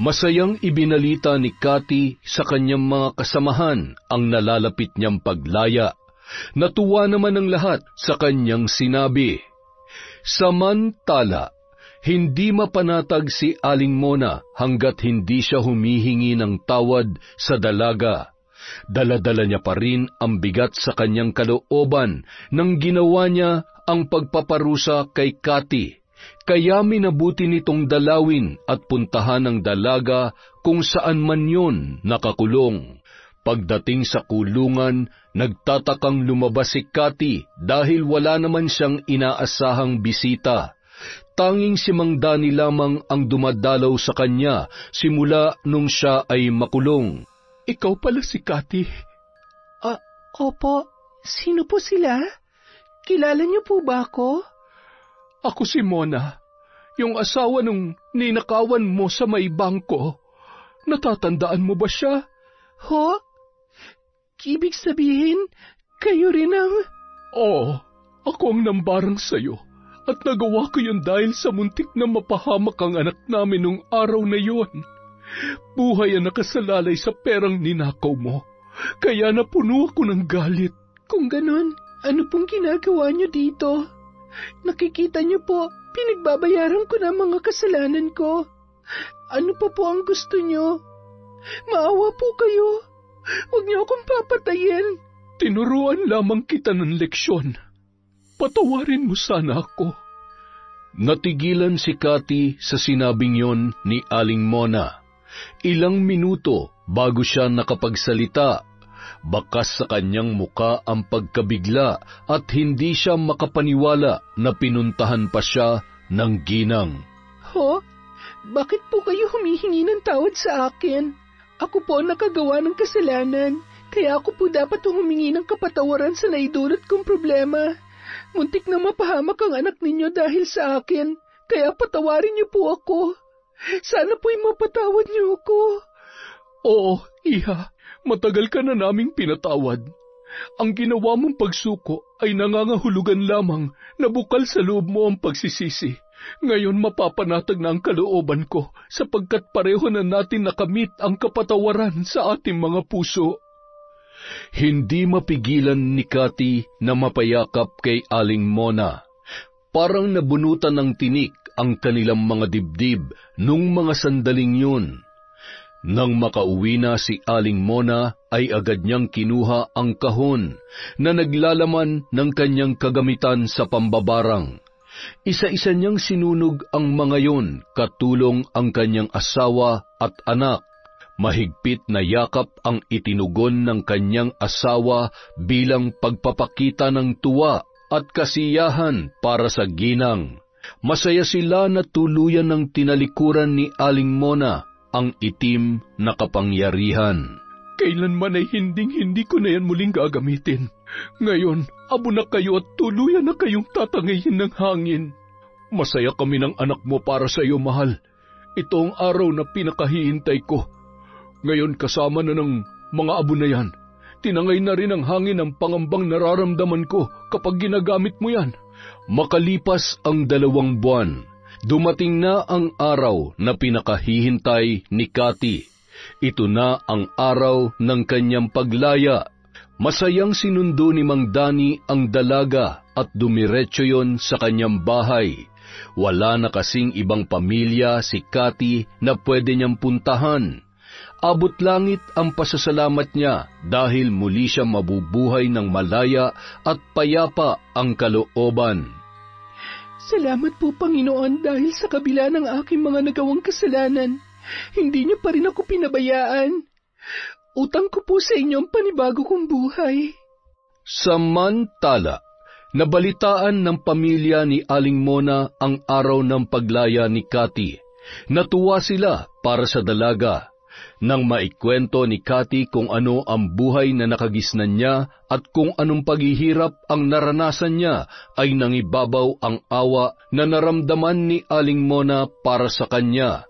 Masayang ibinalita ni Cathy sa kanyang mga kasamahan ang nalalapit niyang paglaya. Natuwa naman ang lahat sa kanyang sinabi. Samantala, hindi mapanatag si Aling Mona hanggat hindi siya humihingi ng tawad sa dalaga. Dala-dala niya pa rin ang bigat sa kanyang kalooban nang ginawa niya ang pagpaparusa kay Cathy. Kaya minabuti nitong dalawin at puntahan ang dalaga kung saan man yon nakakulong. Pagdating sa kulungan, nagtatakang lumabas si Cathy dahil wala naman siyang inaasahang bisita. Tanging si Mang Danny lamang ang dumadalaw sa kanya simula nung siya ay makulong. Ikaw pala si Cathy. Opo. Sino po sila? Kilala niyo po ba ako? Ako si Mona, yung asawa nung ninakawan mo sa may bangko. Natatandaan mo ba siya? Ho? Ibig sabihin, kayo rin ang... Oo, ako ang nambarang sa'yo. At nagawa ko yun dahil sa muntik na mapahamak ang anak namin nung araw na yon. Buhay ang nakasalalay sa perang ninakaw mo. Kaya napuno ako ng galit. Kung ganon, ano pong ginagawa niyo dito? Nakikita niyo po, pinagbabayaran ko na mga kasalanan ko. Ano pa po ang gusto niyo? Maawa po kayo. Huwag niyo akong papatayin. Tinuruan lamang kita ng leksyon. Patawarin mo sana ako. Natigilan si Cathy sa sinabing yon ni Aling Mona. Ilang minuto bago siya nakapagsalita. Bakas sa kanyang muka ang pagkabigla at hindi siya makapaniwala na pinuntahan pa siya ng ginang. Ho? Bakit po kayo humihingi ng tawad sa akin? Ako po nakagawa ng kasalanan, kaya ako po dapat humingi ng kapatawaran sa naidulot kong problema. Muntik na mapahamak ang anak ninyo dahil sa akin, kaya patawarin niyo po ako. Sana po'y mapatawad niyo ako. Oo, Iha. Matagal ka na naming pinatawad. Ang ginawa mong pagsuko ay nangangahulugan lamang na bukal sa loob mo ang pagsisisi. Ngayon mapapanatag na ang kalooban ko sapagkat pareho na natin nakamit ang kapatawaran sa ating mga puso. Hindi mapigilan ni Cathy na mapayakap kay Aling Mona. Parang nabunutan ng tinik ang kanilang mga dibdib nung mga sandaling yun. Nang makauwi na si Aling Mona ay agad niyang kinuha ang kahon na naglalaman ng kanyang kagamitan sa pambabarang. Isa-isa niyang sinunog ang mga yon katulong ang kanyang asawa at anak. Mahigpit na yakap ang itinugon ng kanyang asawa bilang pagpapakita ng tuwa at kasiyahan para sa ginang. Masaya sila na tuluyan ng tinalikuran ni Aling Mona ang itim na kapangyarihan. Kailanman ay hindi ko na yan muling gagamitin. Ngayon, abo na kayo at tuluyan na kayong tatangayin ng hangin. Masaya kami ng anak mo para sa iyo, mahal. Ito ang araw na pinakahihintay ko. Ngayon kasama na ng mga abo na yan. Tinangay na rin ang hangin ang pangambang nararamdaman ko kapag ginagamit mo yan. Makalipas ang 2 buwan, dumating na ang araw na pinakahihintay ni Cathy. Ito na ang araw ng kanyang paglaya. Masayang sinundo ni Mang Danny ang dalaga at dumiretso yon sa kanyang bahay. Wala na kasing ibang pamilya si Cathy na pwede niyang puntahan. Abot langit ang pasasalamat niya dahil muli siya mabubuhay ng malaya at payapa ang kalooban. Salamat po, Panginoon, dahil sa kabila ng aking mga nagawang kasalanan, hindi niyo pa rin ako pinabayaan. Utang ko po sa inyo ang panibago kong buhay. Samantala, nabalitaan ng pamilya ni Aling Mona ang araw ng paglaya ni Cathy. Natuwa sila para sa dalaga. Nang maikwento ni Cathy kung ano ang buhay na nakagisnan niya at kung anong paghihirap ang naranasan niya, ay nangibabaw ang awa na naramdaman ni Aling Mona para sa kanya.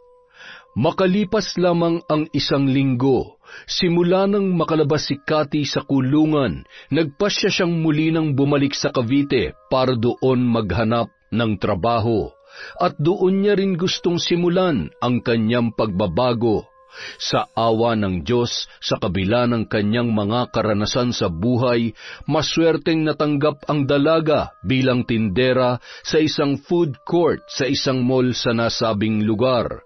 Makalipas lamang ang 1 linggo, simula nang makalabas si Cathy sa kulungan, nagpasya siyang muli nang bumalik sa Cavite para doon maghanap ng trabaho. at doon niya rin gustong simulan ang kanyang pagbabago. Sa awa ng Diyos, sa kabila ng kanyang mga karanasan sa buhay, maswerteng natanggap ang dalaga bilang tindera sa isang food court sa isang mall sa nasabing lugar.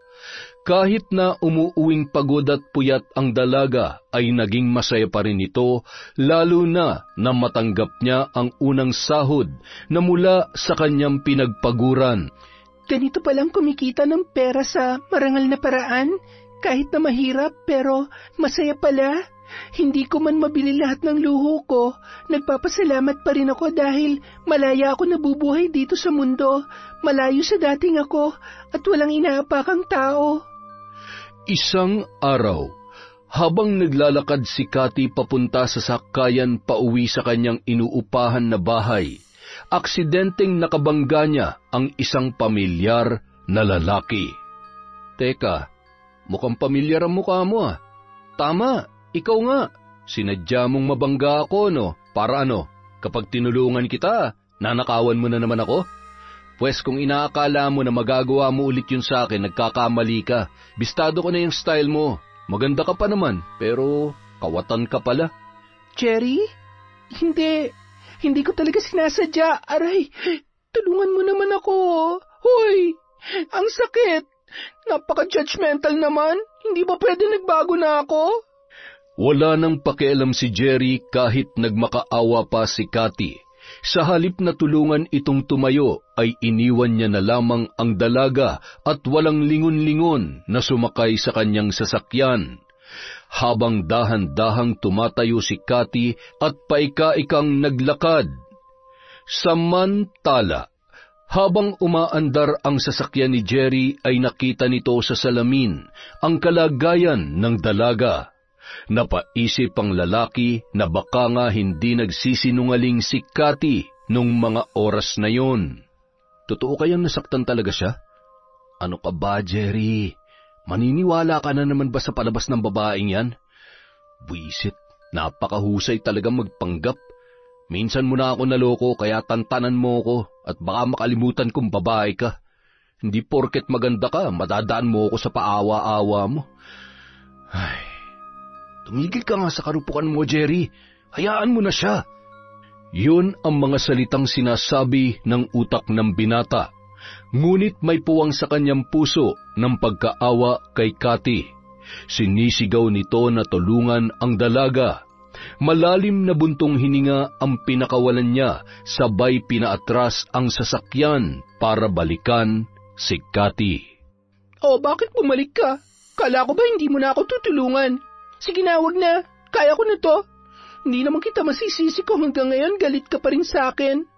Kahit na umuuwing pagod at puyat ang dalaga, ay naging masaya pa rin ito, lalo na matanggap niya ang unang sahod na mula sa kanyang pinagpaguran. Ganito palang kumikita ng pera sa marangal na paraan, kahit na mahirap pero masaya pala. Hindi ko man mabili lahat ng luho ko, nagpapasalamat pa rin ako dahil malaya ako nabubuhay dito sa mundo, malayo sa dating ako at walang inaapakang tao. Isang araw, habang naglalakad si Cathy papunta sa sakayan pauwi sa kanyang inuupahan na bahay, aksidenteng nakabangga niya ang isang pamilyar na lalaki. Teka, mukhang pamilyar ang mukha mo ah. Tama, ikaw nga. Sinadya mong mabangga ako, no? Para ano, kapag tinulungan kita, nanakawan mo na naman ako? Pwes kung inaakala mo na magagawa mo ulit yun sa akin, nagkakamali ka. Bistado ko na yung style mo. Maganda ka pa naman, pero kawatan ka pala. Jerry? Hindi ko talaga sinasadya. Aray, tulungan mo naman ako. Hoy, ang sakit. Napaka-judgmental naman. Hindi ba pwede nagbago na ako? Wala nang pakialam si Jerry kahit nagmakaawa pa si Cathy. Sa halip na tulungan itong tumayo, ay iniwan niya na lamang ang dalaga at walang lingon-lingon na sumakay sa kanyang sasakyan. Habang dahan-dahang tumatayo si Cathy at paika-ikang naglakad. Samantala, habang umaandar ang sasakyan ni Jerry ay nakita nito sa salamin ang kalagayan ng dalaga. Napaisip ang lalaki na baka nga hindi nagsisinungaling si Cathy nung mga oras na yon. Totoo kayang nasaktan talaga siya? Ano ka ba, Jerry? Maniniwala ka na naman ba sa palabas ng babaeng yan? Buisit, napakahusay talagang magpanggap. Minsan mo na ako naloko kaya tantanan mo ko at baka makalimutan kong babae ka. Hindi porket maganda ka, madadaan mo ako sa paawa-awa mo. Ay, tumigil ka nga sa karupukan mo, Jerry. Hayaan mo na siya. Yun ang mga salitang sinasabi ng utak ng binata. Ngunit may puwang sa kanyang puso ng pagkaawa kay Cathy. Sinisigaw nito na tulungan ang dalaga. Malalim na buntong hininga ang pinakawalan niya, sabay pinaatras ang sasakyan para balikan si Cathy. Oh, bakit bumalik ka? Kala ko ba hindi mo na ako tutulungan? Sige na, wag na. Kaya ko na to. Hindi naman kita masisisi kung hanggang ngayon galit ka pa rin sa akin.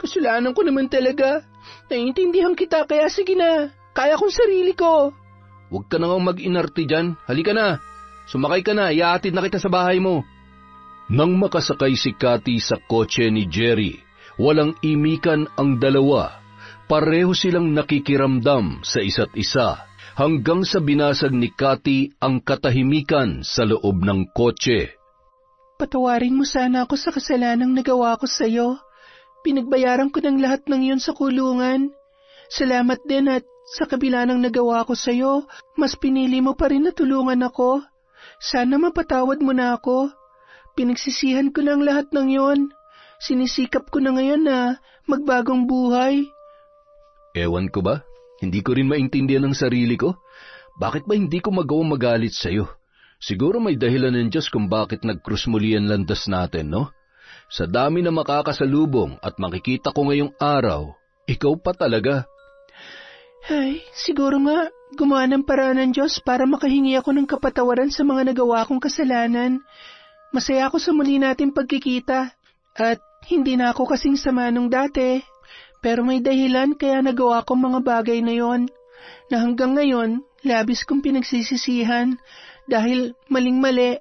Kasalanan ko naman talaga. Naiintindihan kita kaya sige na. Kaya kong sarili ko. Huwag ka na nga mag-inarte dyan. Halika na. Sumakay ka na. Ihahatid na kita sa bahay mo. Nang makasakay si Cathy sa kotse ni Jerry, walang imikan ang dalawa. Pareho silang nakikiramdam sa isa't isa. Hanggang sa binasag ni Cathy ang katahimikan sa loob ng kotse. Patawarin mo sana ako sa kasalanang nagawa ko sa iyo. Pinagbayaran ko ng lahat ng iyon sa kulungan. Salamat din at sa kabila ng nagawa ko sa iyo, mas pinili mo pa rin na tulungan ako. Sana mapatawad mo na ako. Pinagsisihan ko ng lahat ng iyon. Sinisikap ko na ngayon na magbagong buhay. Ewan ko ba? Hindi ko rin maintindihan ang sarili ko. Bakit ba hindi ko magawang magalit sa'yo? Siguro may dahilan ng Diyos kung bakit nag-krus muli ang landas natin, no? Sa dami na makakasalubong at makikita ko ngayong araw, ikaw pa talaga. Ay, siguro nga, gumawa ng paraan ng Diyos para makahingi ako ng kapatawaran sa mga nagawa kong kasalanan. Masaya ako sa muli nating pagkikita at hindi na ako kasing sama nung dati. Pero may dahilan kaya nagawa kong mga bagay na yon na hanggang ngayon labis kong pinagsisisihan dahil maling-mali.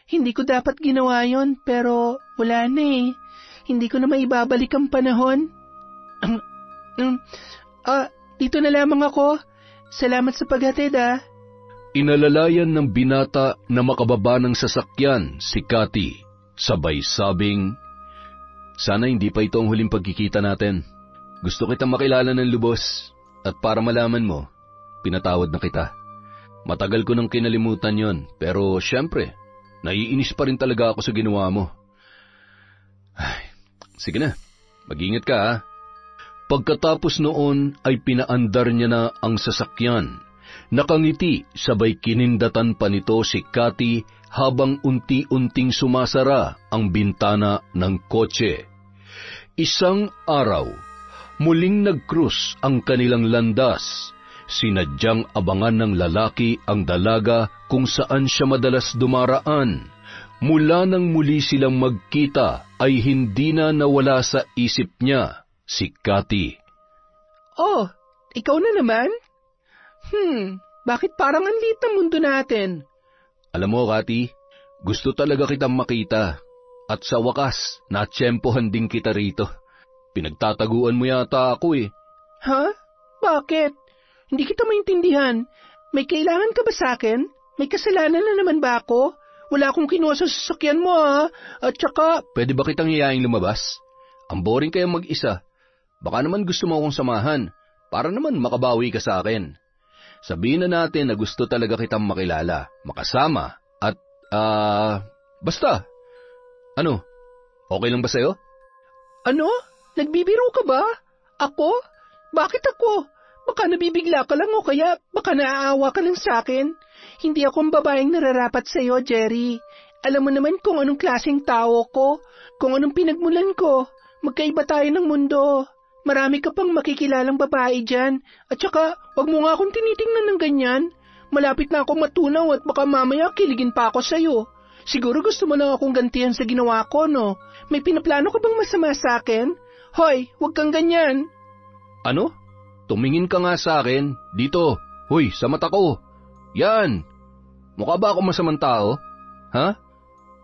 Hindi ko dapat ginawa yon pero wala na eh. Hindi ko na maibabalik ang panahon. Dito na lamang ako. Salamat sa paghatid ah. Inalalayan ng binata na makababa ng sasakyan si Cathy. Sabay sabing, sana hindi pa ito ang huling pagkikita natin. Gusto kitang makilala ng lubos. At para malaman mo, pinatawad na kita. Matagal ko nang kinalimutan yon, pero syempre, naiinis pa rin talaga ako sa ginawa mo. Ay, sige na, mag-ingat ka ha. Pagkatapos noon ay pinaandar niya na ang sasakyan. Nakangiti sabay kinindatan pa nito si Cathy habang unti-unting sumasara ang bintana ng kotse. Isang araw, muling nag-cruise ang kanilang landas. Sinadyang abangan ng lalaki ang dalaga kung saan siya madalas dumaraan. Mula nang muli silang magkita ay hindi na nawala sa isip niya si Cathy. Oh, ikaw na naman? Bakit parang ang liit ng mundo natin? Alam mo, Cathy, gusto talaga kitang makita. At sa wakas, natsyempohan din kita rito. Pinagtataguan mo yata ako eh. Ha? Bakit? Hindi kita maintindihan. May kailangan ka ba sa akin? May kasalanan na naman ba ako? Wala akong kinuha sa sasakyan mo ha. At saka... Pwede ba kitang hiyaing lumabas? Ang boring kayang mag-isa. Baka naman gusto mo akong samahan. Para naman makabawi ka sa akin. Sabihin na natin na gusto talaga kitang makilala, makasama, at basta. Ano? Okay lang ba sa'yo? Ano? Nagbibiro ka ba? Ako? Bakit ako? Baka nabibigla ka lang o kaya baka naaawa ka lang sa akin. Hindi ako ang babaeng nararapat sa'yo, Jerry. Alam mo naman kung anong klaseng tao ko, kung anong pinagmulan ko. Magkaiba tayo ng mundo. Marami ka pang makikilalang babae dyan. At saka, wag mo nga akong tinitingnan ng ganyan. Malapit na akong matunaw at baka mamaya kiligin pa ako sa'yo. Siguro gusto mo lang akong gantihan sa ginawa ko, no? May pinaplano ka bang masama sa akin? Hoy, wag kang ganyan. Ano? Tumingin ka nga sa akin. Dito. Hoy, sa mata ko. Yan. Mukha ba ako masamang tao? Ha?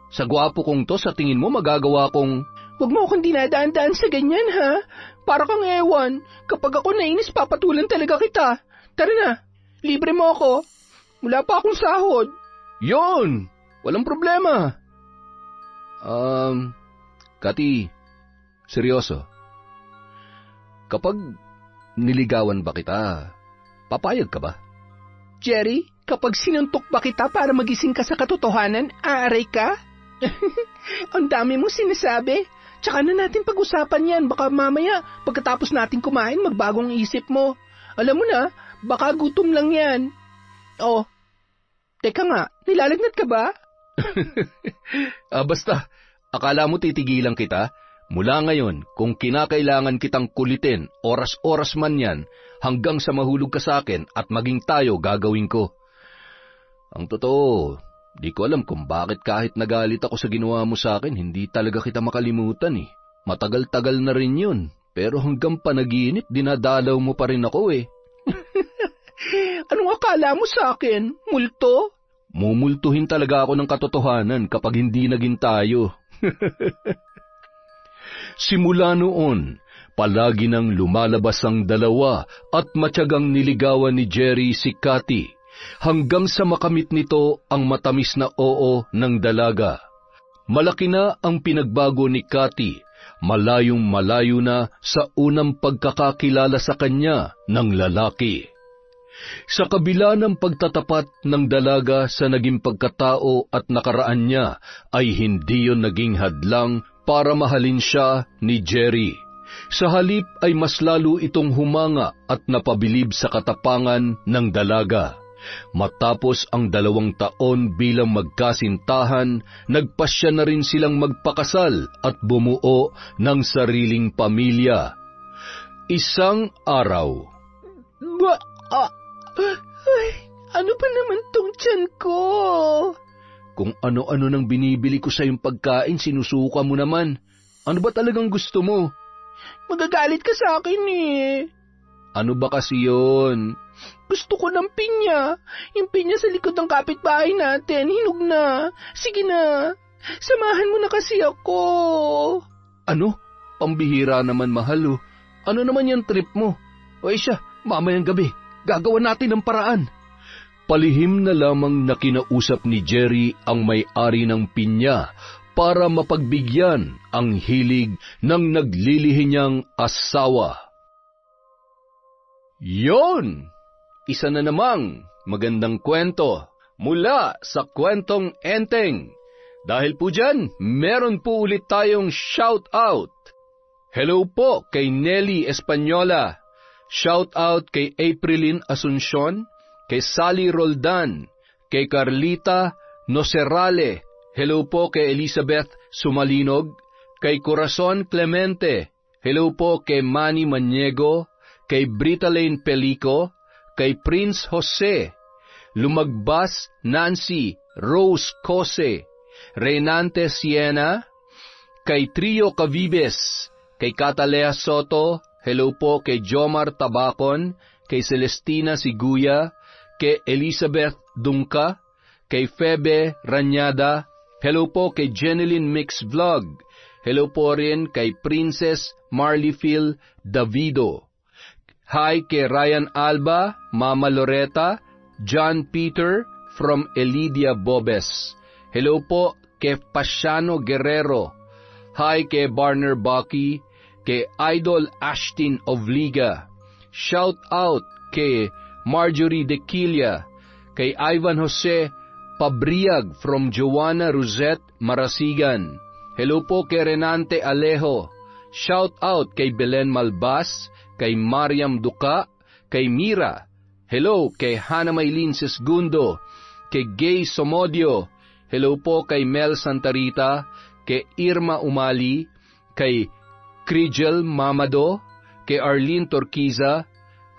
Sa gwapo kong to, sa tingin mo magagawa kong... Huwag mo akong dinadaan-daan sa ganyan, ha? Para kang ewan. Kapag ako nainis, papatulan talaga kita. Tara na, libre mo ako. Wala pa akong sahod. Yon! Walang problema. Cathy, seryoso. Kapag niligawan ba kita, papayag ka ba? Jerry, kapag sinuntok ba kita para magising ka sa katotohanan, aaray ka? Ang dami mong sinasabi. Tsaka na natin pag-usapan yan. Baka mamaya, pagkatapos natin kumain, magbagong isip mo. Alam mo na, baka gutom lang yan. Oh, teka nga, nilalagnat ka ba? Basta, akala mo titigilan kita? Mula ngayon, kung kinakailangan kitang kulitin, oras-oras man yan, hanggang sa mahulog ka sa akin at maging tayo gagawin ko. Ang totoo, di ko alam kung bakit kahit nagalit ako sa ginawa mo sa akin, hindi talaga kita makalimutan eh. Matagal-tagal na rin yun, pero hanggang panaginip, dinadalaw mo pa rin ako eh. Anong akala mo sa akin? Multo? Mumultuhin talaga ako ng katotohanan kapag hindi naging tayo. Simula noon, palagi nang lumalabas ang dalawa at matyagang niligawan ni Jerry si Cathy, hanggang sa makamit nito ang matamis na oo ng dalaga. Malaki na ang pinagbago ni Cathy, malayong malayo na sa unang pagkakakilala sa kanya ng lalaki. Sa kabila ng pagtatapat ng dalaga sa naging pagkatao at nakaraan niya, ay hindi yon naging hadlang para mahalin siya ni Jerry. Sa halip ay mas lalo itong humanga at napabilib sa katapangan ng dalaga. Matapos ang 2 taon bilang magkasintahan, nagpasya na rin silang magpakasal at bumuo ng sariling pamilya. Isang araw. Ay, ano ba naman tong tiyan ko? Kung ano-ano nang binibili ko sa iyong pagkain, sinusuka mo naman. Ano ba talagang gusto mo? Magagalit ka sa akin eh. Ano ba kasi yun? Gusto ko ng pinya. Yung pinya sa likod ng kapitbahay natin, hinog na. Sige na, samahan mo na kasi ako. Ano? Pambihira naman, mahal. Ano naman yung trip mo? O siya, mamayang gabi, gagawa natin ng paraan. Palihim na lamang na kinausap ni Jerry ang may-ari ng pinya para mapagbigyan ang hilig ng naglilihi niyang asawa. Yon! Isa na namang magandang kwento mula sa Kwentong Enteng. Dahil po dyan, meron po ulit tayong shout out. Hello po kay Nelly Española. Shout out kay Aprilin Asuncion, kay Sally Roldan, kay Carlita Nocerale. Hello po kay Elizabeth Sumalinog, kay Corazon Clemente. Hello po kay Manny Maniego, kay Brita Lane Pelico, kay Prince Jose, Lumagbas Nancy, Rose Cose, Renante Siena, kay Trio Cavibes, kay Catalea Soto. Hello po kay Jomar Tabacon, kay Celestina Siguya, kay Elizabeth Dungka, kay Febe Ranyada. Hello po kay Jeneline Mix Vlog. Hello po rin kay Princess Marleyphil Davido. Hi kay Ryan Alba, Mama Loretta, John Peter from Elidia Bobes. Hello po kay Pasiano Guerrero. Hi kay Barner Bucky, kay Idol Ashtin of Liga. Shout out kay Marjorie Dequilia, kay Ivan Jose Pabriag from Joanna Rosette Marasigan. Hello po kay Renante Alejo. Shout out kay Belen Malbas, kay Mariam Duca, kay Mira. Hello kay Hana Maylin Sesgundo, kay Gay Somodio. Hello po kay Mel Santarita, kay Irma Umali, kay Crijel Mamado, kay Arlene Torquiza.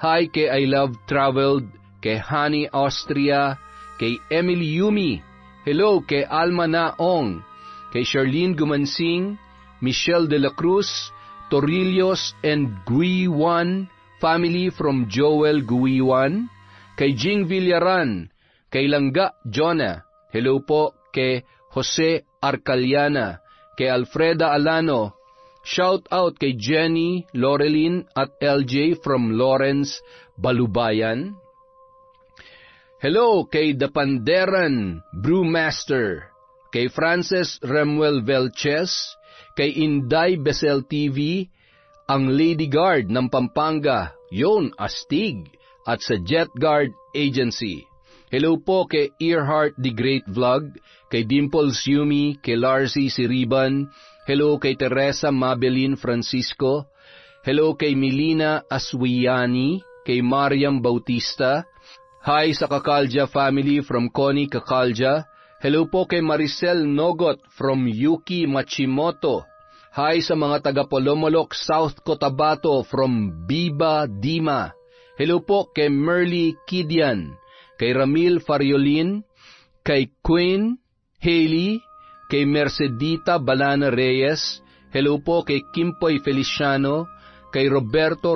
Hi kay I Love Traveled, kay Honey Austria, kay Emily Yumi. Hello kay Alma Naong, kay Charlene Gumansing, Michelle de la Cruz, Torillos and Guiwan family from Joel Guiwan, kay Jing Villaran, kay Langga Jonah. Hello po kay Jose Arcaliana, kay Alfreda Alano. Shout out kay Jenny Laurelin at LJ from Lawrence, Balubayan. Hello kay Dapanderan Brewmaster, kay Frances Remuel Velches, kay Inday Besel TV, ang Lady Guard ng Pampanga, yon Astig, at sa Jet Guard Agency. Hello po kay Earhart The Great Vlog, kay Dimples Yumi, kay Larcy Siriban. Hello kay Teresa Mabelin Francisco. Hello kay Milina Aswiani, kay Mariam Bautista. Hi sa Kakalja family from Connie Kakalja. Hello po kay Maricel Nogot from Yuki Machimoto. Hi sa mga taga Polomolok, South Cotabato from Biba Dima. Hello po kay Merly Kidian, kay Ramil Fariolin, kay Queen Haley, kay Mercedita Balana Reyes. Hello po kay Kimpoy Feliciano, kay Roberto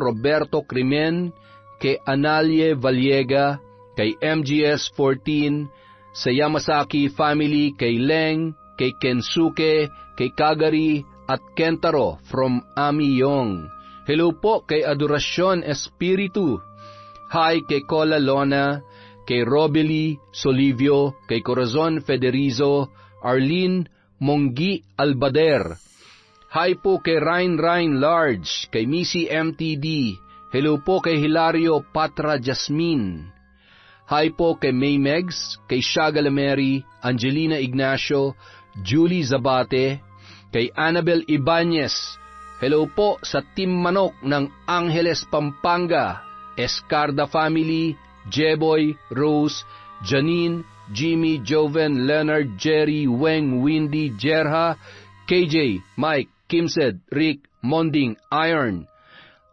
Crimen, kay Analie Vallega, kay MGS 14, sa Yamasaki family, kay Leng, kay Kensuke, kay Kagari, at Kentaro from Ami Yong. Hello po kay Adoracion Espiritu. Hi kay Cola Lona, kay Robely Solivio, kay Corazon Federizo, Arlene Monggi Albader. Hi po kay Ryan Large, kay Missy MTD. Hello po kay Hilario Patra Jasmine. Hi po kay May Megs, kay Shaga Lameri, Angelina Ignacio, Julie Zabate, kay Annabel Ibanez. Hello po sa Team Manok ng Angeles, Pampanga, Escarda Family, Jeboy, Rose, Janine, Jimmy, Joven, Leonard, Jerry, Weng, Windy, Jerha, KJ, Mike, Kimsed, Rick, Monding, Iron,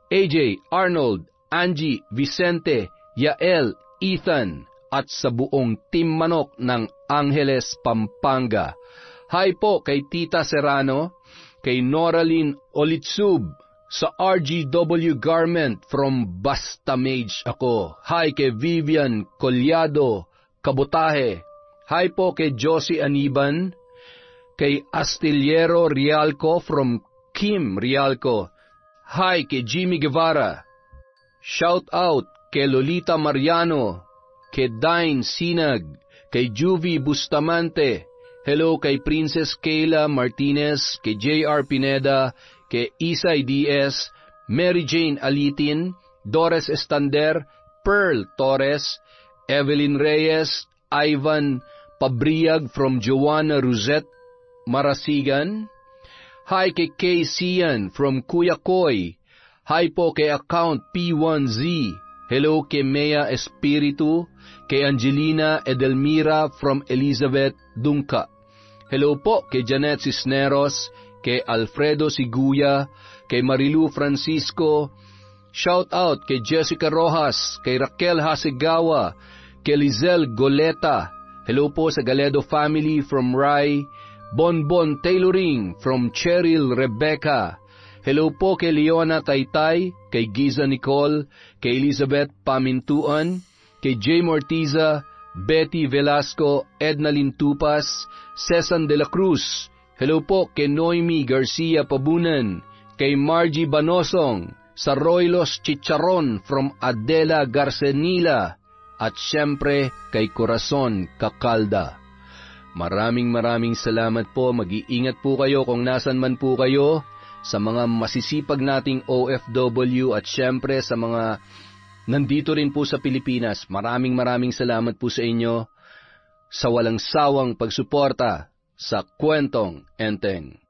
AJ, Arnold, Angie, Vicente, Yael, Ethan, at sa buong Team Manok ng Angeles, Pampanga. Hi po kay Tita Serrano, kay Noraline Olitsub, sa RGW Garment from Basta Mage ako. Hi kay Vivian Collado, Kabutahe. Hi po kay Josie Aniban, kay Astillero Rialco from Kim Rialco. Hi kay Jimmy Guevara. Shout out kay Lolita Mariano, kay Dine Sinag, kay Juvie Bustamante. Hello kay Princess Kayla Martinez, kay JR Pineda, kay Isay Diaz, Mary Jane Alitin, Doris Estander, Pearl Torres, Evelyn Reyes, Ivan Pabriag from Joanna Rosette, Marasigan. Hi kay Kay Sian from Kuya Koy. Hi po kay account P1Z. Hello kay Mea Espiritu, kay Angelina Edelmira from Elizabeth Dungka. Hello po kay Janet Cisneros, kay Alfredo Siguya, kay Marilu Francisco. Shout out kay Jessica Rojas, kay Raquel Hasegawa, kay Lizelle Goleta. Hello po sa Galedo family from Rai. Bonbon Tailoring from Cheryl Rebecca. Hello po kay Leona Taytay, kay Giza Nicole, kay Elizabeth Pamintuan, kay Jay Mortiza, Betty Velasco, Edna Lintupas, Cesan de la Cruz. Hello po kay Noemi Garcia Pabunan, kay Margie Banosong, sa Roylos Chicharon from Adela Garcenila, at syempre kay Corazon Kakalda. Maraming salamat po. Mag-iingat po kayo kung nasan man po kayo, sa mga masisipag nating OFW at syempre sa mga nandito rin po sa Pilipinas. Maraming salamat po sa inyo sa walang sawang pagsuporta sa Kwentong Enteng.